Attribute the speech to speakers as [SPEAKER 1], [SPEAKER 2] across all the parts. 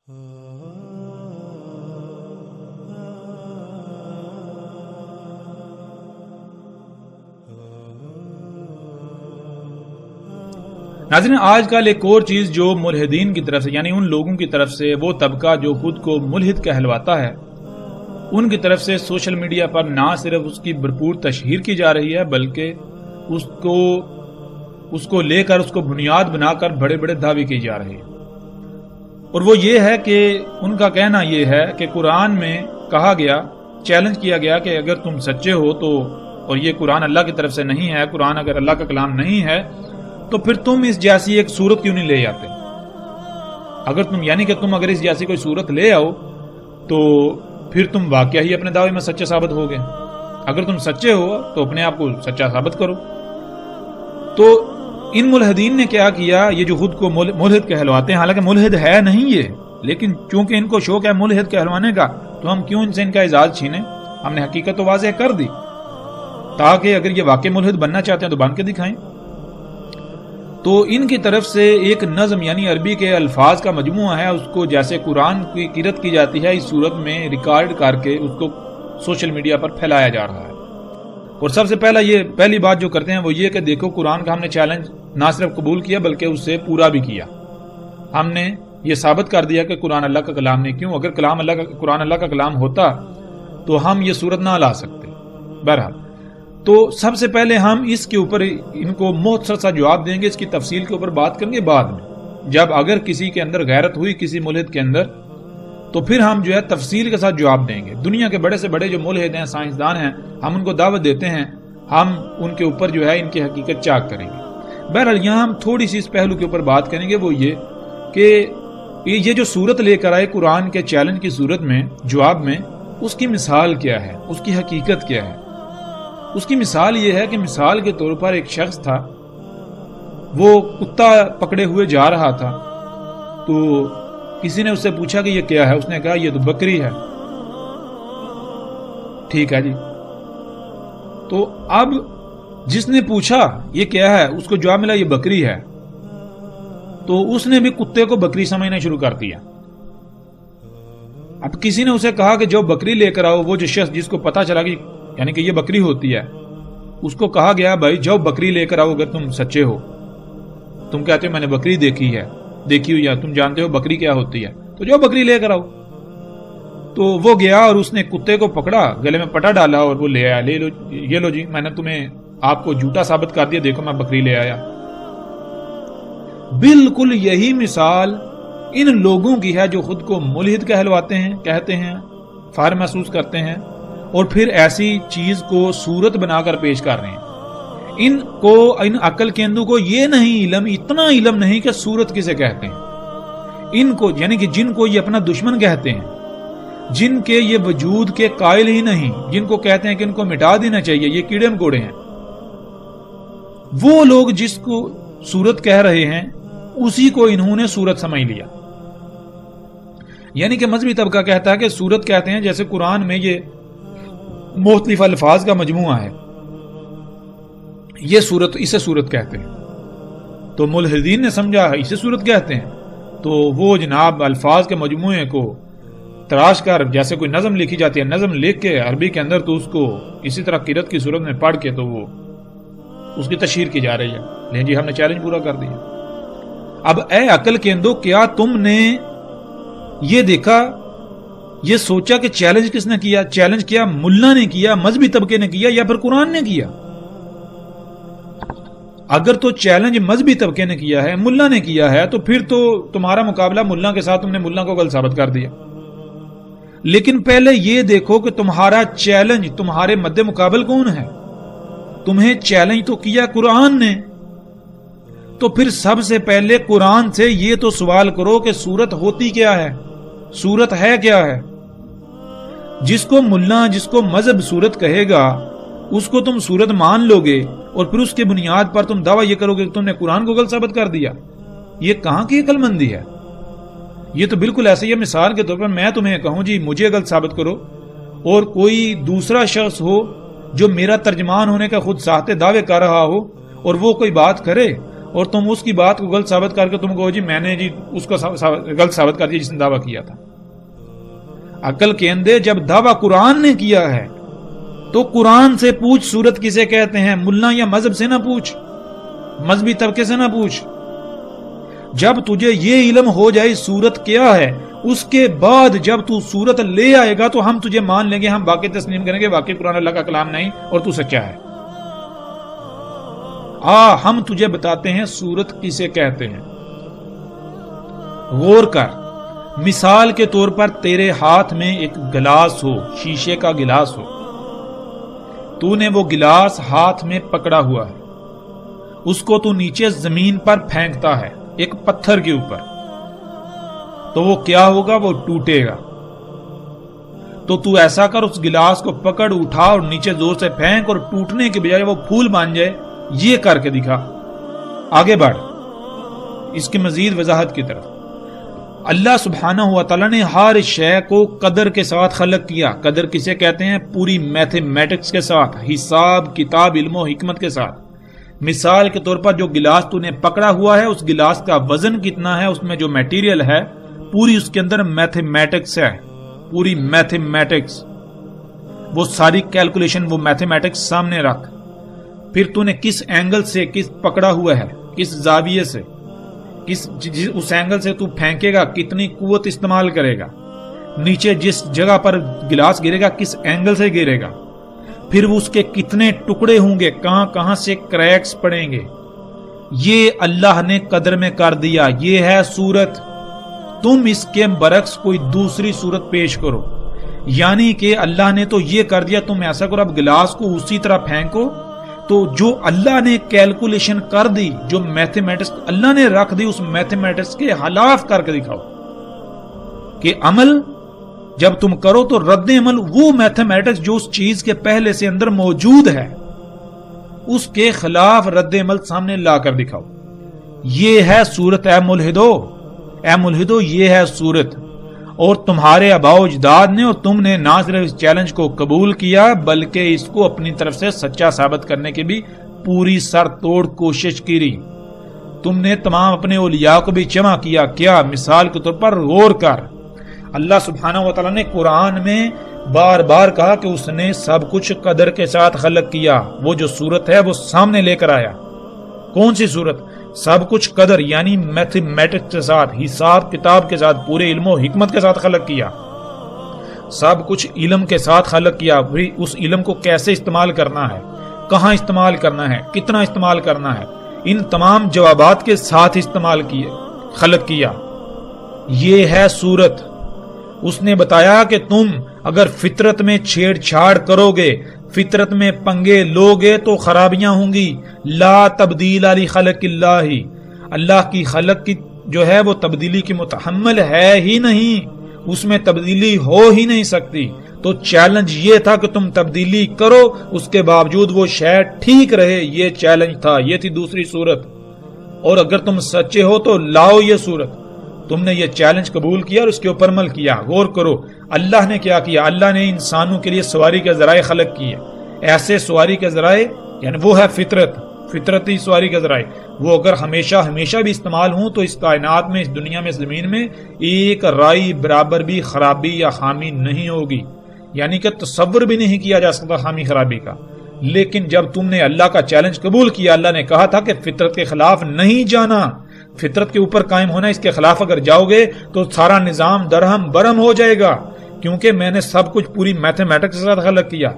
[SPEAKER 1] ناظرین، آج کل ایک اور چیز جو ملحدین کی طرف سے، یعنی ان لوگوں کی طرف سے، وہ طبقہ جو خود کو ملحد کہلواتا ہے، ان کی طرف سے سوشل میڈیا پر نہ صرف اس کی بھرپور تشہیر کی جا رہی ہے، بلکہ اس کو لے کر، اس کو بنیاد بنا کر بڑے بڑے دعوے کی جا رہے ہیں۔ اور وہ یہ ہے کہ ان کا کہنا یہ ہے کہ قرآن میں کہا گیا، چیلنج کیا گیا کہ اگر تم سچے ہو تو، اور یہ قرآن اللہ کی طرف سے نہیں ہے، قرآن اگر اللہ کا کلام نہیں ہے تو پھر تم اس جیسی ایک صورت کیوں نہیں لے آتے؟ اگر تم، یعنی کہ تم اگر اس جیسی کوئی صورت لے آؤ تو پھر تم واقعہ ہی اپنے دعوے میں سچے ثابت ہو گئے۔ اگر تم سچے ہو تو اپنے آپ کو سچا ثابت کرو۔ تو ان ملحدین نے کیا کیا، یہ جو خود کو ملحد کہلواتے ہیں، حالانکہ ملحد ہے نہیں یہ، لیکن چونکہ ان کو شوق ہے ملحد کہلوانے کا، تو ہم کیوں ان سے ان کا اعزاز چھینے؟ ہم نے حقیقت تو واضح کر دی، تاکہ اگر یہ واقعی ملحد بننا چاہتے ہیں تو بن کے دکھائیں۔ تو ان کی طرف سے ایک نظم، یعنی عربی کے الفاظ کا مجموعہ ہے، اس کو جیسے قرآن کی قرأت کی جاتی ہے، اس صورت میں ریکارڈ کر کے اس کو سوشل میڈیا پر پھیلایا جا رہا ہے۔ اور سب سے پہلی بات جو کرتے ہیں وہ یہ کہ دیکھو، قرآن کا ہم نے چیلنج نہ صرف قبول کیا بلکہ اس سے پورا بھی کیا۔ ہم نے یہ ثابت کر دیا کہ قرآن اللہ کا کلام نہیں، کیوں؟ اگر قرآن اللہ کا کلام ہوتا تو ہم یہ صورت نہ لا سکتے۔ بہرحال، تو سب سے پہلے ہم اس کے اوپر ان کو مختصر سا جواب دیں گے، اس کی تفصیل کے اوپر بات کریں گے بعد میں، جب اگر کسی کے اندر غیرت ہوئی، کسی ملحد کے اندر، تو پھر ہم جو ہے تفصیل کے ساتھ جواب دیں گے۔ دنیا کے بڑے سے بڑے جو ملحد ہیں، سائنسدان ہیں، ہم ان کو دعوت دیتے ہیں، ہم ان کے اوپر جو ہے ان کی حقیقت چاک کریں گے۔ بہرحال یہاں ہم تھوڑی سی اس پہلو کے اوپر بات کریں گے، وہ یہ کہ یہ جو صورت لے کر آئے قرآن کے چیلنج کی صورت میں، جواب میں، اس کی مثال کیا ہے، اس کی حقیقت کیا ہے۔ اس کی مثال یہ ہے کہ مثال کے طور پر ایک شخص تھا، وہ کتا پکڑے ہوئے جا رہا تھا، تو کسی نے اس سے پوچھا کہ یہ کیا ہے؟ اس نے کہا یہ تو بکری ہے۔ ٹھیک ہے جی، تو اب جس نے پوچھا یہ کیا ہے، اس کو جواب ملا یہ بکری ہے، تو اس نے بھی کتے کو بکری سمجھنا شروع کر دیا۔ اب کسی نے اسے کہا کہ جو بکری لے کر آؤ، وہ جو شخص جس کو پتا چلا کہ یعنی کہ یہ بکری ہوتی ہے، اس کو کہا گیا بھائی جاؤ بکری لے کر آؤ اگر تم سچے ہو۔ تم کہتے ہو میں نے بکری دیکھی ہوئی ہے، تم جانتے ہو بکری کیا ہوتی ہے، تو جاؤ بکری لے کر آؤ۔ تو وہ گیا اور اس نے کتے کو پکڑا، گلے میں پٹا ڈالا اور وہ لے آیا، لے لو یہ لو جی، میں نے تمہیں آپ کو جھوٹا ثابت کر دیا، دیکھو میں بکری لے آیا۔ بالکل یہی مثال ان لوگوں کی ہے جو خود کو ملحد کہلواتے ہیں، کہتے ہیں، فخر محسوس کرتے ہیں، اور پھر ایسی چیز کو صورت بنا کر پیش کر رہے ہیں۔ ان عقل کے اندو کو یہ نہیں علم، اتنا علم نہیں کہ صورت کسے کہتے ہیں۔ ان کو، یعنی کہ جن کو یہ اپنا دشمن کہتے ہیں، جن کے یہ وجود کے قائل ہی نہیں، جن کو کہتے ہیں کہ ان کو مٹا دینا چاہیے، یہ کیڑے مکوڑے ہیں، وہ لوگ جس کو صورت کہہ رہے ہیں اسی کو انہوں نے صورت سمجھ لیا۔ یعنی کہ مذہبی طبقہ کہتا ہے کہ صورت کہتے ہیں، جیسے قرآن میں یہ مختلف الفاظ کا مجموعہ ہے، یہ صورت، اسے صورت کہتے ہیں۔ تو ملحدین نے سمجھا اسے صورت کہتے ہیں، تو وہ جناب الفاظ کے مجموعے کو تراش کر، جیسے کوئی نظم لکھی جاتی ہے، نظم لکھ کے عربی کے اندر، تو اس کو اسی طرح قرأت کی صورت میں پڑھ کے تو وہ اس کی تشہیر کی جا رہی ہے۔ لیکن جی ہم نے چیلنج پورا کر دیا۔ اب اے عقل کے اندو، کیا تم نے یہ دیکھا، یہ سوچا کہ چیلنج کس نے کیا؟ چیلنج کیا ملا نے کیا، مذہبی طبقے نے کیا، یا پھر قرآن نے کیا؟ اگر تو چیلنج مذہبی طبقے نے کیا ہے، ملا نے کیا ہے، تو پھر تو تمہارا مقابلہ ملا کے ساتھ، تم نے ملا کو غلط ثابت کر دیا۔ لیکن پہلے یہ دیکھو کہ تمہارا چیلنج، تمہارے مد مقابل کون ہے؟ تمہیں چیلنج تو کیا قرآن نے، تو پھر سب سے پہلے قرآن سے یہ تو سوال کرو کہ صورت ہوتی کیا ہے، صورت ہے کیا ہے؟ جس کو ملا، جس کو مذہب صورت کہے گا، اس کو تم صورت مان لو گے، اور پھر اس کے بنیاد پر تم دعویٰ یہ کرو گے کہ تم نے قرآن کو غلط ثابت کر دیا۔ یہ کہاں کی عقل مندی ہے؟ یہ تو بالکل ایسے ہی ہے، مثال کے طور پر میں تمہیں کہوں جی مجھے غلط ثابت کرو، اور کوئی دوسرا شخص ہو جو میرا ترجمان ہونے کا خود ساہتے دعوے کر رہا ہو، اور وہ کوئی بات کرے اور تم اس کی بات کو غلط ثابت کر کے تم کہو جی میں نے جی اس کو غلط ثابت کر دیا جس نے دعویٰ کیا تھا۔ عقل کے اندے جب دعویٰ قرآن نے کیا ہے تو قرآن سے پوچھ سورت کسے کہتے ہیں، ملا یا مذہب سے نہ پوچھ، مذہبی طبقے سے نہ پوچھ۔ جب تجھے یہ علم ہو جائے سورت کیا ہے، اس کے بعد جب تو سورت لے آئے گا تو ہم تجھے مان لیں گے، ہم باقی تسلیم کریں گے واقعی قرآن اللہ کا کلام نہیں اور تو سچا ہے۔ ہم تجھے بتاتے ہیں سورت کسے کہتے ہیں۔ غور کر، مثال کے طور پر تیرے ہاتھ میں ایک گلاس ہو، شیشے کا گلاس ہو، تو نے وہ گلاس ہاتھ میں پکڑا ہوا ہے، اس کو تو نیچے زمین پر پھینکتا ہے ایک پتھر کے اوپر، تو وہ کیا ہوگا؟ وہ ٹوٹے گا۔ تو ایسا کر، اس گلاس کو پکڑ، اٹھا اور نیچے زور سے پھینک، اور ٹوٹنے کے بجائے وہ پھول بن جائے، یہ کر کے دکھا۔ آگے بڑھ اس کی مزید وضاحت کی طرف۔ اللہ سبحانہ و تعالیٰ نے ہر شے کو قدر کے ساتھ خلق کیا۔ قدر کسے کہتے ہیں؟ پوری میتھمیٹکس کے ساتھ، حساب کتاب علم و حکمت کے ساتھ۔ مثال کے طور پر جو گلاس تو نے پکڑا ہوا ہے، اس گلاس کا وزن کتنا ہے، اس میں جو میٹیریل ہے پوری اس کے اندر میتھمیٹکس ہے، پوری میتھمیٹکس، وہ ساری کیلکولیشن، وہ میتھمیٹکس سامنے رکھ۔ پھر تو نے کس اینگل سے کس پکڑا ہوا ہے، کس زاویے سے، اس اینگل سے تو پھینکے گا، کتنی قوت استعمال کرے گا، نیچے جس جگہ پر گلاس گرے گا کس اینگل سے گرے گا، پھر اس کے کتنے ٹکڑے ہوں گے، کہاں کہاں سے کریکس پڑیں گے، یہ اللہ نے قدر میں کر دیا۔ یہ ہے صورت۔ تم اس کے برعکس کوئی دوسری صورت پیش کرو، یعنی کہ اللہ نے تو یہ کر دیا، تم ایسا کرو اب گلاس کو اسی طرح پھینکو، تو جو اللہ نے کیلکولیشن کر دی، جو میتھمیٹکس اللہ نے رکھ دی، اس میتھمیٹکس کے خلاف کر کے دکھاؤ کہ عمل جب تم کرو تو رد عمل وہ میتھمیٹکس جو اس چیز کے پہلے سے اندر موجود ہے، اس کے خلاف رد عمل سامنے لا کر دکھاؤ۔ یہ ہے صورت اے ملحدو، اے ملحدو، یہ ہے صورت۔ اور تمہارے آباء و اجداد نے اور تم نے نہ صرف اس چیلنج کو قبول کیا بلکہ اس کو اپنی طرف سے سچا ثابت کرنے کی بھی پوری سر توڑ کوشش کی۔ تم نے تمام اپنے اولیاء کو بھی جمع کیا۔ کیا؟ مثال کے طور پر غور کر، اللہ سبحانہ و تعالیٰ نے قرآن میں بار بار کہا کہ اس نے سب کچھ قدر کے ساتھ خلق کیا۔ وہ جو صورت ہے وہ سامنے لے کر آیا۔ کون سی صورت؟ سب کچھ قدر یعنی میتھمیٹکس کے ساتھ، حساب کتاب کے ساتھ، پورے علم و حکمت کے ساتھ خلق کیا۔ سب کچھ علم کے ساتھ خلق کیا۔ اس علم کو کیسے استعمال کرنا ہے، کہاں استعمال کرنا ہے، کتنا استعمال کرنا ہے، ان تمام جوابات کے ساتھ استعمال کیے، خلق کیا۔ یہ ہے صورت۔ اس نے بتایا کہ تم اگر فطرت میں چھیڑ چھاڑ کرو گے، فطرت میں پنگے لوگے تو خرابیاں ہوں گی۔ لا تبدیل علی خلق اللہ، اللہ کی خلق کی جو ہے وہ تبدیلی کی متحمل ہے ہی نہیں، اس میں تبدیلی ہو ہی نہیں سکتی۔ تو چیلنج یہ تھا کہ تم تبدیلی کرو، اس کے باوجود وہ شے ٹھیک رہے، یہ چیلنج تھا، یہ تھی دوسری صورت۔ اور اگر تم سچے ہو تو لاؤ یہ صورت۔ تم نے یہ چیلنج قبول کیا اور اس کے اوپر عمل کیا۔ غور کرو اللہ نے کیا کیا۔ اللہ نے انسانوں کے لیے سواری کے ذرائع خلق کیے، ایسے سواری کے ذرائع یعنی وہ ہے فطرتی سواری کے ذرائع، وہ اگر ہمیشہ بھی استعمال ہوں تو اس کائنات میں، اس دنیا میں، اس زمین میں ایک رائی برابر بھی خرابی یا خامی نہیں ہوگی، یعنی کہ تصور بھی نہیں کیا جا سکتا خامی خرابی کا۔ لیکن جب تم نے اللہ کا چیلنج قبول کیا، اللہ نے کہا تھا کہ فطرت کے خلاف نہیں جانا، فطرت کے اوپر قائم ہونا، اس کے خلاف اگر جاؤ گے تو سارا نظام درہم برہم ہو جائے گا، کیونکہ میں نے سب کچھ پوری میتھمیٹکس کے ساتھ خلق کیا۔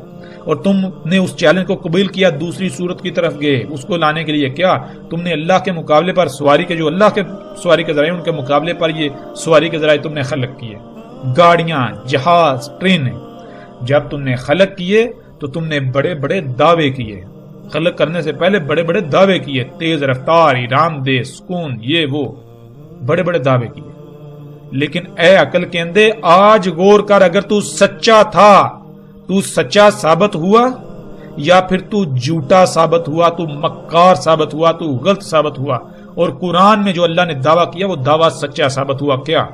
[SPEAKER 1] اور تم نے اس چیلنج کو قبول کیا، دوسری صورت کی طرف گئے، اس کو لانے کے لیے کیا تم نے اللہ کے مقابلے پر سواری کے جو اللہ کے سواری کے ذرائع ان کے مقابلے پر یہ سواری کے ذرائع تم نے خلق کیے، گاڑیاں، جہاز، ٹرینیں۔ جب تم نے خلق کیے تو تم نے بڑے بڑے دعوے کیے، خلق کرنے سے پہلے بڑے بڑے دعوے کیے، تیز رفتار، آرام دہ، سکون، یہ وہ بڑے بڑے دعوے کیے۔ لیکن اے عقل کے اندے، آج غور کر، اگر تو سچا تھا، تو سچا ثابت ہوا یا پھر تو جھوٹا ثابت ہوا، تو مکار ثابت ہوا، تو غلط ثابت ہوا، اور قرآن میں جو اللہ نے دعویٰ کیا وہ دعویٰ سچا ثابت ہوا۔ کیا؟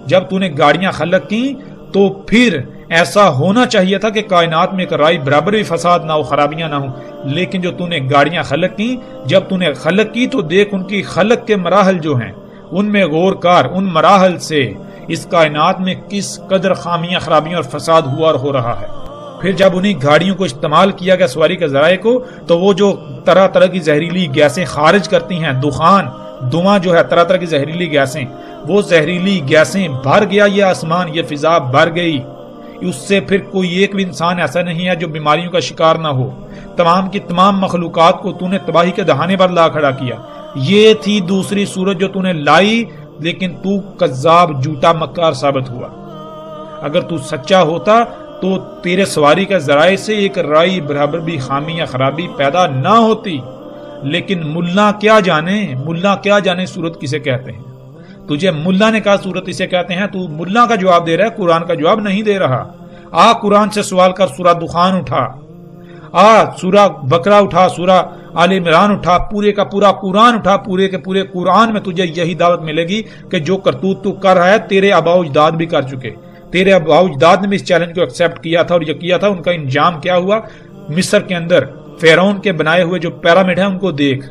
[SPEAKER 1] جب تو نے گاڑیاں خلق کی تو پھر ایسا ہونا چاہیے تھا کہ کائنات میں ایک رائی برابر بھی فساد نہ ہو، خرابیاں نہ ہوں، لیکن جو تو نے گاڑیاں خلق کی، جب تو نے خلق کی تو دیکھ ان کی خلق کے مراحل جو ہیں ان میں غور کر، ان مراحل سے اس کائنات میں کس قدر خامیاں، خرابیاں اور فساد ہوا اور ہو رہا ہے۔ پھر جب انہیں گاڑیوں کو استعمال کیا گیا سواری کے ذرائع کو، تو وہ جو طرح طرح کی زہریلی گیسیں خارج کرتی ہیں، دھواں جو ہے طرح طرح کی زہریلی گیسیں، وہ زہریلی گیسیں بھر گیا یہ آسمان، یہ فضا بھر گئی، اس سے پھر کوئی ایک بھی انسان ایسا نہیں ہے جو بیماریوں کا شکار نہ ہو۔ تمام کی تمام مخلوقات کو تو نے تباہی کے دہانے پر لا کھڑا کیا۔ یہ تھی دوسری صورت جو تو نے لائی، لیکن تو کذاب، جھوٹا، مکار ثابت ہوا۔ اگر تو سچا ہوتا تو تیرے سواری کے ذرائع سے ایک رائی برابر بھی خامی یا خرابی پیدا نہ ہوتی، لیکن ملا کیا جانے صورت کسے کہتے ہیں۔ تجھے ملا نے کہا صورت اسے کہتے ہیں، تو ملا کا جواب دے رہا ہے، قرآن کا جواب نہیں دے رہا۔ قرآن سے سوال کر، سورہ دخان اٹھا، سورہ بقرہ اٹھا، سورہ آل عمران اٹھا، پورے کا پورا قرآن اٹھا، پورے کے پورے قرآن میں تجھے یہی دعوت ملے گی کہ جو کرتوت تو کر رہا ہے تیرے آباء و اجداد بھی کر چکے، تیرے آباء و اجداد نے بھی اس چیلنج کو ایکسپٹ کیا تھا، اور یہ کیا تھا، ان کا انجام کیا ہوا۔ مصر کے اندر فرعون کے بنائے ہوئے جو پیرامڈ ہیں ان کو دیکھ،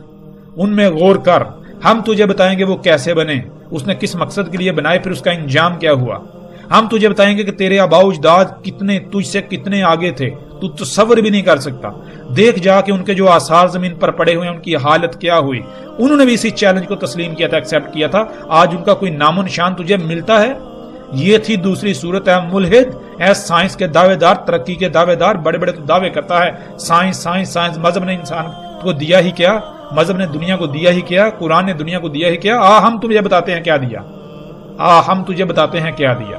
[SPEAKER 1] ان میں غور کر، ہم تجھے بتائیں گے وہ کیسے بنے، اس نے کس مقصد کے لیے بنائے، پھر اس کا انجام کیا ہوا۔ ہم تجھے بتائیں گے کہ تیرے آباء و اجداد کتنے تجھ سے کتنے آگے تھے، تو تصور بھی نہیں کر سکتا۔ دیکھ جا کہ ان کے جو آثار زمین پر پڑے ہوئے ہیں ان کی حالت کیا ہوئی۔ انہوں نے بھی اسی چیلنج کو تسلیم کیا تھا، ایکسپٹ کیا تھا، آج ان کا کوئی نام و نشان تجھے ملتا ہے؟ یہ تھی دوسری صورت ہے ملحد، اے سائنس کے دعوے دار، ترقی کے دعوے دار، بڑے بڑے تو دعوے کرتا ہے، سائنس۔ مذہب نے انسان کو دیا ہی کیا؟ مذہب نے دنیا کو دیا ہی کیا؟ قرآن نے دنیا کو دیا ہی کیا؟ ہم تجھے بتاتے ہیں کیا دیا، ہم تجھے بتاتے ہیں کیا دیا،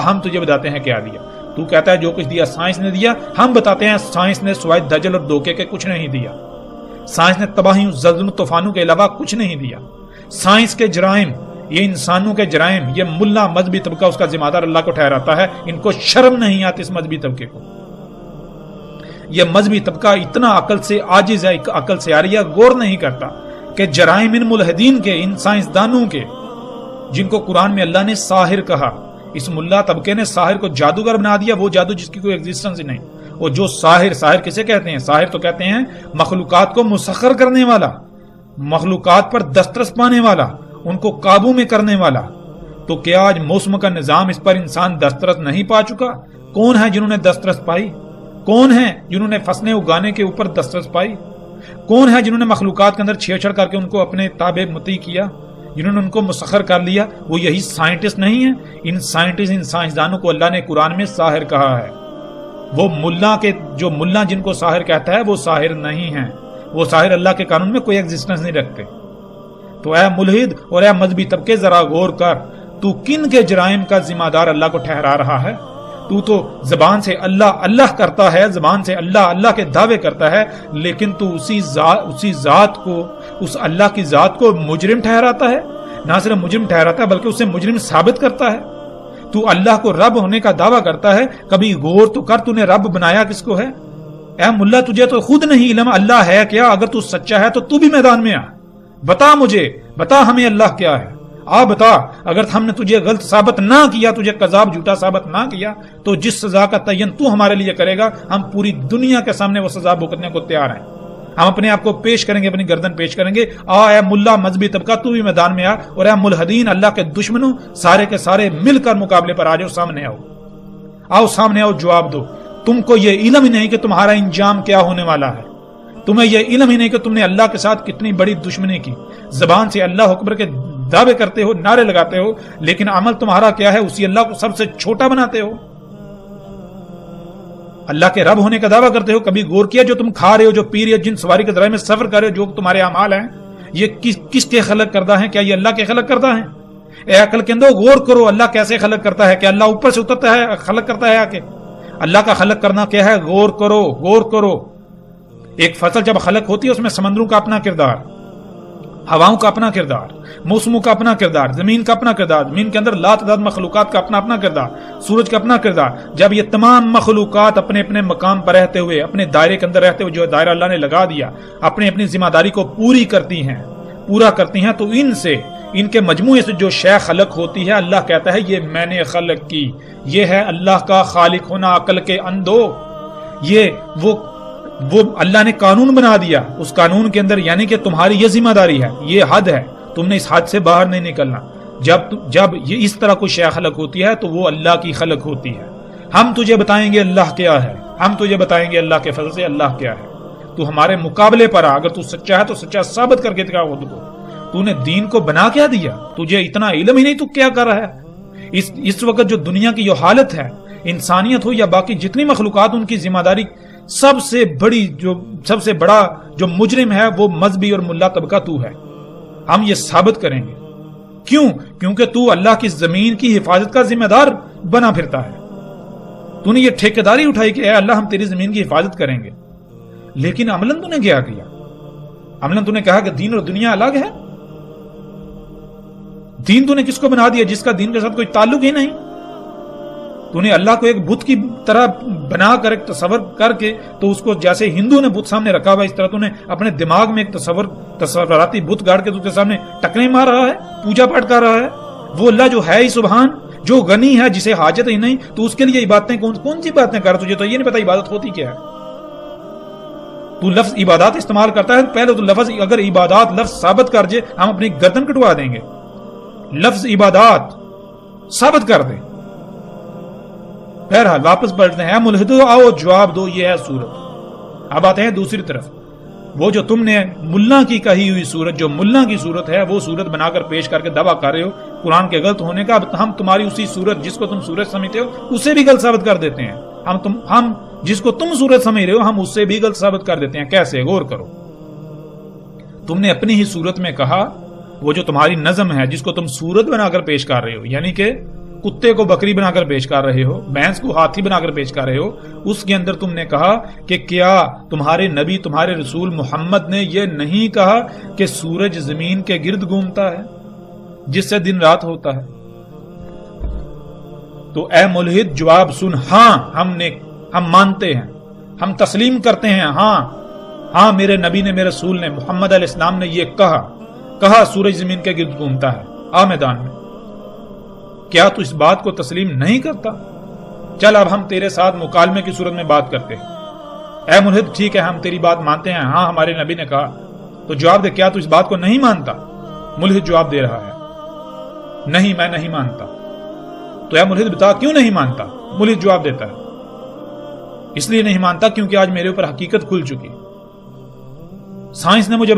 [SPEAKER 1] ہم تجھے بتاتے ہیں کیا دیا۔ تو کہتا ہے جو کچھ دیا سائنس نے دیا، ہم بتاتے ہیں سائنس نے سوائے دجل اور دھوکے کے کچھ نہیں دیا۔ سائنس نے تباہیوں، زلزلوں، طوفانوں کے علاوہ کچھ نہیں دیا۔ سائنس کے جرائم، یہ انسانوں کے جرائم، یہ ملا مذہبی طبقہ اس کا ذمہ دار اللہ کو ٹھہراتا ہے۔ ان کو شرم نہیں آتی اس مذہبی طبقے کو۔ یہ مذہبی طبقہ اتنا عقل سے عاجز ہے، عقل سے عاریہ، غور نہیں کرتا کہ جرائم ان ملحدین کے، ان سائنسدانوں کے، جن کو قرآن میں اللہ نے ساحر کہا، اس ملا طبقے نے ساحر کو جادوگر بنا دیا، وہ جادو جس کی کوئی ایگزسٹنس ہی نہیں۔ اور جو ساحر کسے کہتے ہیں؟ ساحر تو کہتے ہیں مخلوقات کو مسخر کرنے والا، مخلوقات پر دسترس پانے والا، ان کو قابو میں کرنے والا۔ تو کیا آج موسم کا نظام اس پر انسان دسترس نہیں پا چکا؟ کون ہے جنہوں نے دسترس پائی؟ کون ہیں جنہوں نے فصلیں اگانے کے اوپر دسترس پائی؟ کون ہے جنہوں نے مخلوقات کے اندر چھیڑ چھڑ کر کے ان کو اپنے تابع مطیع کیا، جنہوں نے ان کو مسخر کر لیا؟ وہ یہی سائنٹسٹ نہیں ہیں؟ ان سائنٹسٹ، ان سائنسدانوں کو اللہ نے قرآن میں ساحر کہا ہے۔ وہ جو ملا جن کو ساحر کہتا ہے وہ ساحر نہیں ہیں، وہ ساحر اللہ کے قانون میں کوئی ایگزسٹنس نہیں رکھتے۔ تو اے ملحد اور اے مذہبی طبقے، ذرا غور کر، تو کن کے جرائم کا ذمہ دار اللہ کو ٹھہرا رہا ہے؟ تو زبان سے اللہ اللہ کرتا ہے، زبان سے اللہ اللہ کے دعوے کرتا ہے، لیکن تو اسی ذات کو، اس اللہ کی ذات کو مجرم ٹھہراتا ہے۔ نہ صرف مجرم ٹھہراتا ہے بلکہ اسے مجرم ثابت کرتا ہے۔ تو اللہ کو رب ہونے کا دعویٰ کرتا ہے، کبھی غور تو کر، تو نے رب بنایا کس کو ہے؟ اے ملا، تجھے تو خود نہیں علم اللہ ہے کیا؟ اگر تو سچا ہے تو بھی میدان میں آ، بتا مجھے، بتا ہمیں اللہ کیا ہے، بتا۔ اگر ہم نے تجھے غلط ثابت نہ کیا، تجھے کذاب جھوٹا ثابت نہ کیا، تو جس سزا کا تعین تو ہمارے لیے کرے گا، ہم پوری دنیا کے سامنے وہ سزا بھگتنے کو تیار ہیں۔ ہم اپنے آپ کو پیش کریں گے، اپنی گردن پیش کریں گے۔ اے ملا مذہبی طبقہ، تو بھی میدان میں آ، اور اے ملحدین، اللہ کے دشمنوں، سارے کے سارے مل کر مقابلے پر آ جاؤ، سامنے آؤ، سامنے آؤ، جواب دو۔ تم کو یہ علم ہی نہیں کہ تمہارا انجام کیا ہونے والا ہے، تمہیں یہ علم ہی نہیں کہ تم نے اللہ کے ساتھ کتنی بڑی دشمنی کی۔ زبان سے اللہ اکبر کے دعوے کرتے ہو، نعرے لگاتے ہو، لیکن عمل تمہارا کیا ہے؟ اسی اللہ کو سب سے چھوٹا بناتے ہو۔ اللہ کے رب ہونے کا دعویٰ کرتے ہو، کبھی غور کیا جو تم کھا رہے ہو، جو پی رہے ہو، جن سواری کے ذرائع میں سفر کر رہے ہو، جو تمہارے اعمال ہیں، یہ کس کے خلق کردہ ہیں؟ کیا یہ اللہ کے خلق کردہ ہیں؟ اے عقل کے اندر غور کرو، اللہ کیسے خلق کرتا ہے؟ کیا اللہ اوپر سے اترتا ہے خلق کرتا ہے؟ آکے اللہ کا خلق کرنا کیا ہے؟ غور کرو، غور کرو۔ ایک فصل جب خلق ہوتی ہے اس میں سمندروں کا اپنا کردار، ہواؤں کا اپنا کردار، موسموں کا اپنا کردار، زمین کا اپنا کردار، زمین کے اندر لاتعداد مخلوقات کا اپنا اپنا کردار، سورج کا اپنا کردار۔ جب یہ تمام مخلوقات اپنے اپنے مقام پر رہتے ہوئے، اپنے دائرے کے اندر رہتے ہوئے، جو دائرہ اللہ نے لگا دیا، اپنی اپنی ذمہ داری کو پورا کرتی ہیں، تو ان کے مجموعے سے جو شے خلق ہوتی ہے اللہ کہتا ہے یہ میں نے خلق کی. یہ ہے اللہ کا خالق ہونا عقل کے اندھو. یہ وہ اللہ نے قانون بنا دیا, اس قانون کے اندر یعنی کہ تمہاری یہ ذمہ داری ہے, یہ حد ہے, تم نے اس حد سے باہر نہیں نکلنا. جب یہ اس طرح کوئی شے خلق ہوتی ہے تو وہ اللہ کی خلق ہوتی ہے. ہم تجھے بتائیں گے اللہ کیا ہے, ہم تجھے بتائیں گے اللہ کے فضل سے اللہ کیا ہے. تو ہمارے مقابلے پر اگر تو سچا ہے تو سچا ثابت کر کے دکھا خود کو. تو نے دین کو بنا کیا دیا, تجھے اتنا علم ہی نہیں, تو کیا کر رہا ہے اس وقت. جو دنیا کی جو حالت ہے, انسانیت ہو یا باقی جتنی مخلوقات, ان کی ذمہ داری سب سے بڑا جو مجرم ہے وہ مذہبی اور ملا طبقہ تو ہے. ہم یہ ثابت کریں گے. کیوں؟ کیونکہ تو اللہ کی زمین کی حفاظت کا ذمہ دار بنا پھرتا ہے. تو نے یہ ٹھیکیداری اٹھائی کہ اے اللہ ہم تیری زمین کی حفاظت کریں گے, لیکن عملاً تو نے کیا کیا؟ عملاً تو نے کہا کہ دین اور دنیا الگ ہے. دین تو نے کس کو بنا دیا جس کا دین کے ساتھ کوئی تعلق ہی نہیں. تو نے اللہ کو ایک بت کی طرح بنا کر ایک تصور کر کے, تو اس کو جیسے ہندو نے بت سامنے رکھا ہوا اس طرح تو نے اپنے دماغ میں ایک تصوراتی بت گاڑ کے تو کے سامنے ٹکرے مار رہا ہے, پوجا پاٹ کر رہا ہے. وہ اللہ جو ہے ہی سبحان, جو غنی ہے, جسے حاجت ہی نہیں, تو اس کے لیے عبادتیں کون سی باتیں کر. تجھے تو یہ نہیں پتا عبادت ہوتی کیا ہے. تو لفظ عبادات استعمال کرتا ہے, پہلے تو لفظ اگر عبادات لفظ ثابت کر جے ہم اپنی گردن کٹوا دیں گے. لفظ عبادات ثابت کر دیں. بہرحال واپس پلٹتے ہیں. ملحدو آؤ جواب دو, یہ ہے صورت. اب آتے ہیں دوسری طرف. وہ جو تم نے ملا کی کہی ہوئی صورت, جو ملا کی صورت ہے, وہ صورت بنا کر پیش کر کے دعویٰ کر رہے ہو قرآن کے غلط ہونے کا. ہم تمہاری اسی صورت جس کو تم صورت سمجھتے ہو اسے بھی غلط ثابت کر دیتے ہیں. ہم جس کو تم صورت سمجھ رہے ہو ہم اس سے بھی غلط ثابت کر دیتے ہیں. کیسے؟ غور کرو. تم نے اپنی ہی صورت میں کہا, وہ جو تمہاری نظم ہے جس کو تم صورت بنا کر پیش کر رہے ہو, یعنی کہ کتے کو بکری بنا کر پیش کر رہے ہو, بھینس کو ہاتھی بنا کر پیش کر رہے ہو, اس کے اندر تم نے کہا کہ کیا تمہارے نبی تمہارے رسول محمد نے یہ نہیں کہا کہ سورج زمین کے گرد گھومتا ہے جس سے دن رات ہوتا ہے. تو اے ملحد جواب سن. ہاں ہم مانتے ہیں, ہم تسلیم کرتے ہیں. ہاں میرے نبی نے, میرے رسول نے, محمد علیہ السلام نے یہ کہا سورج زمین کے گرد گھومتا ہے. آ میدان میں. کیا تو اس بات کو تسلیم نہیں کرتا؟ چل اب ہم تیرے ساتھ مکالمے کی صورت میں بات کرتے ہیں. اے ملحد ٹھیک ہے ہم تیری بات مانتے ہیں, ہاں ہمارے نبی نے کہا. تو جواب دے, کیا تو اس بات کو نہیں مانتا؟ ملحد جواب دے رہا ہے, نہیں میں نہیں مانتا. تو اے ملحد بتا کیوں نہیں مانتا؟ ملحد جواب دیتا ہے, اس لیے نہیں مانتا کیونکہ آج میرے اوپر حقیقت کھل چکی. سائنس نے مجھے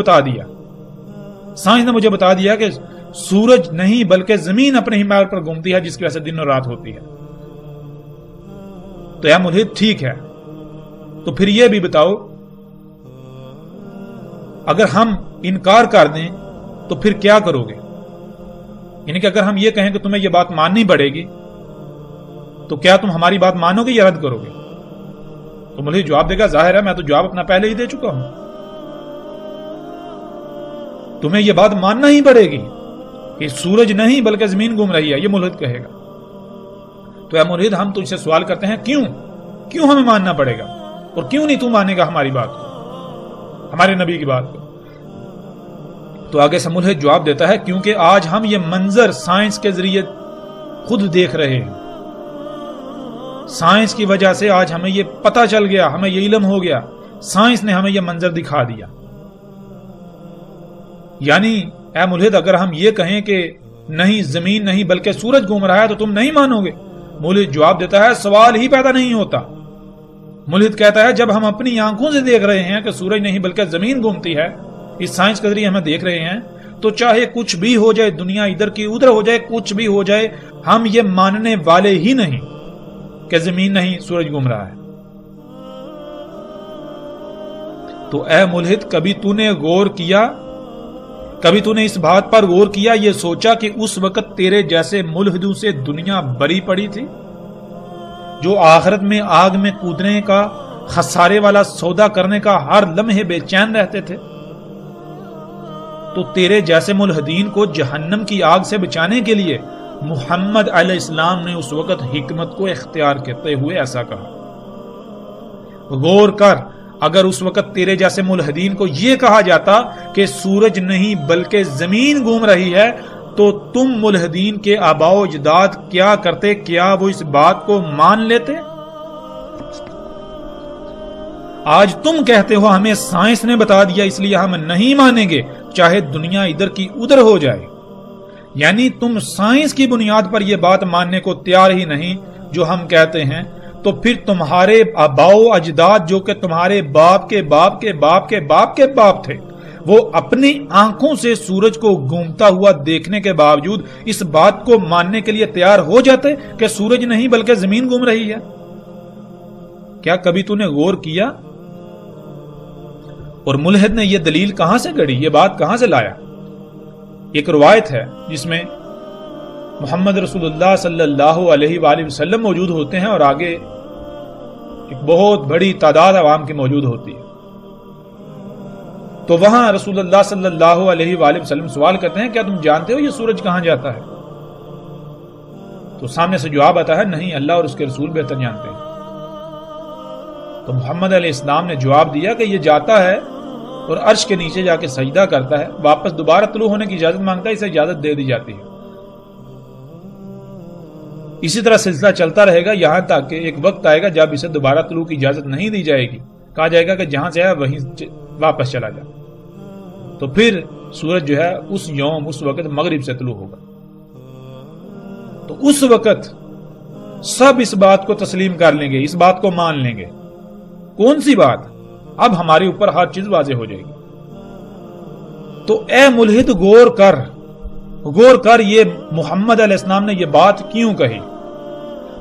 [SPEAKER 1] بتا دیا کہ سورج نہیں بلکہ زمین اپنے محور پر گھومتی ہے جس کی وجہ سے دن اور رات ہوتی ہے. تو اے ملحد ٹھیک ہے, تو پھر یہ بھی بتاؤ اگر ہم انکار کر دیں تو پھر کیا کرو گے؟ یعنی کہ اگر ہم یہ کہیں کہ تمہیں یہ بات ماننی پڑے گی تو کیا تم ہماری بات مانو گے یا رد کرو گے؟ تو ملحد جواب دے گا, ظاہر ہے میں تو جواب اپنا پہلے ہی دے چکا ہوں, تمہیں یہ بات ماننا ہی پڑے گی کہ سورج نہیں بلکہ زمین گھوم رہی ہے. یہ ملحد کہے گا. تو اے ملحد ہم تجھ سے سوال کرتے ہیں, کیوں ہمیں ماننا پڑے گا اور کیوں نہیں تو مانے گا ہماری بات کو, ہمارے نبی کی بات کو؟ تو آگے سے ملحد جواب دیتا ہے, کیونکہ آج ہم یہ منظر سائنس کے ذریعے خود دیکھ رہے ہیں. سائنس کی وجہ سے آج ہمیں یہ پتہ چل گیا, ہمیں یہ علم ہو گیا, سائنس نے ہمیں یہ منظر دکھا دیا. یعنی اے ملحد اگر ہم یہ کہیں کہ نہیں زمین نہیں بلکہ سورج گھوم رہا ہے تو تم نہیں مانو گے؟ ملحد جواب دیتا ہے, سوال ہی پیدا نہیں ہوتا. ملحد کہتا ہے جب ہم اپنی آنکھوں سے دیکھ رہے ہیں کہ سورج نہیں بلکہ زمین گھومتی ہے, اس سائنس کے ذریعے ہمیں دیکھ رہے ہیں, تو چاہے کچھ بھی ہو جائے, دنیا ادھر کی ادھر ہو جائے, کچھ بھی ہو جائے, ہم یہ ماننے والے ہی نہیں کہ زمین نہیں سورج گھوم رہا ہے. تو اے ملحد کبھی تو نے اس بات پر غور کیا, یہ سوچا کہ اس وقت تیرے جیسے ملحدوں سے دنیا بری پڑی تھی جو آخرت میں آگ میں کودنے کا, خسارے والا سودا کرنے کا ہر لمحے بے چین رہتے تھے. تو تیرے جیسے ملحدین کو جہنم کی آگ سے بچانے کے لیے محمد علیہ السلام نے اس وقت حکمت کو اختیار کرتے ہوئے ایسا کہا. غور کر, اگر اس وقت تیرے جیسے ملحدین کو یہ کہا جاتا کہ سورج نہیں بلکہ زمین گھوم رہی ہے تو تم ملحدین کے آباء و اجداد کیا کرتے؟ کیا وہ اس بات کو مان لیتے؟ آج تم کہتے ہو ہمیں سائنس نے بتا دیا اس لیے ہم نہیں مانیں گے، چاہے دنیا ادھر کی ادھر ہو جائے۔ یعنی تم سائنس کی بنیاد پر یہ بات ماننے کو تیار ہی نہیں جو ہم کہتے ہیں، تو پھر تمہارے آباء و اجداد جو کہ تمہارے باپ کے باپ کے باپ کے باپ کے باپ تھے، وہ اپنی آنکھوں سے سورج کو گھومتا ہوا دیکھنے کے باوجود اس بات کو ماننے کے لیے تیار ہو جاتے کہ سورج نہیں بلکہ زمین گھوم رہی ہے۔ کیا کبھی تو نے غور کیا؟ اور ملحد نے یہ دلیل کہاں سے گڑھی، یہ بات کہاں سے لایا؟ ایک روایت ہے جس میں محمد رسول اللہ صلی اللہ علیہ وآلہ وسلم موجود ہوتے ہیں اور آگے ایک بہت بڑی تعداد عوام کی موجود ہوتی ہے۔ تو وہاں رسول اللہ صلی اللہ علیہ وآلہ وسلم سوال کرتے ہیں، کیا تم جانتے ہو یہ سورج کہاں جاتا ہے؟ تو سامنے سے جواب آتا ہے، نہیں، اللہ اور اس کے رسول بہتر جانتے ہیں۔ تو محمد علیہ السلام نے جواب دیا کہ یہ جاتا ہے اور عرش کے نیچے جا کے سجدہ کرتا ہے، واپس دوبارہ طلوع ہونے کی اجازت مانگتا ہے، اسے اجازت دے دی جاتی ہے۔ اسی طرح سلسلہ چلتا رہے گا یہاں تک کہ ایک وقت آئے گا جب اسے دوبارہ طلوع کی اجازت نہیں دی جائے گی، کہا جائے گا کہ جہاں سے آیا وہیں واپس چلا جا۔ تو پھر سورج جو ہے اس یوم اس وقت مغرب سے طلوع ہوگا۔ تو اس وقت سب اس بات کو تسلیم کر لیں گے، اس بات کو مان لیں گے۔ کون سی بات؟ اب ہمارے اوپر ہر چیز واضح ہو جائے گی۔ تو اے ملحد غور کر یہ محمد علیہ السلام نے یہ بات کیوں کہی؟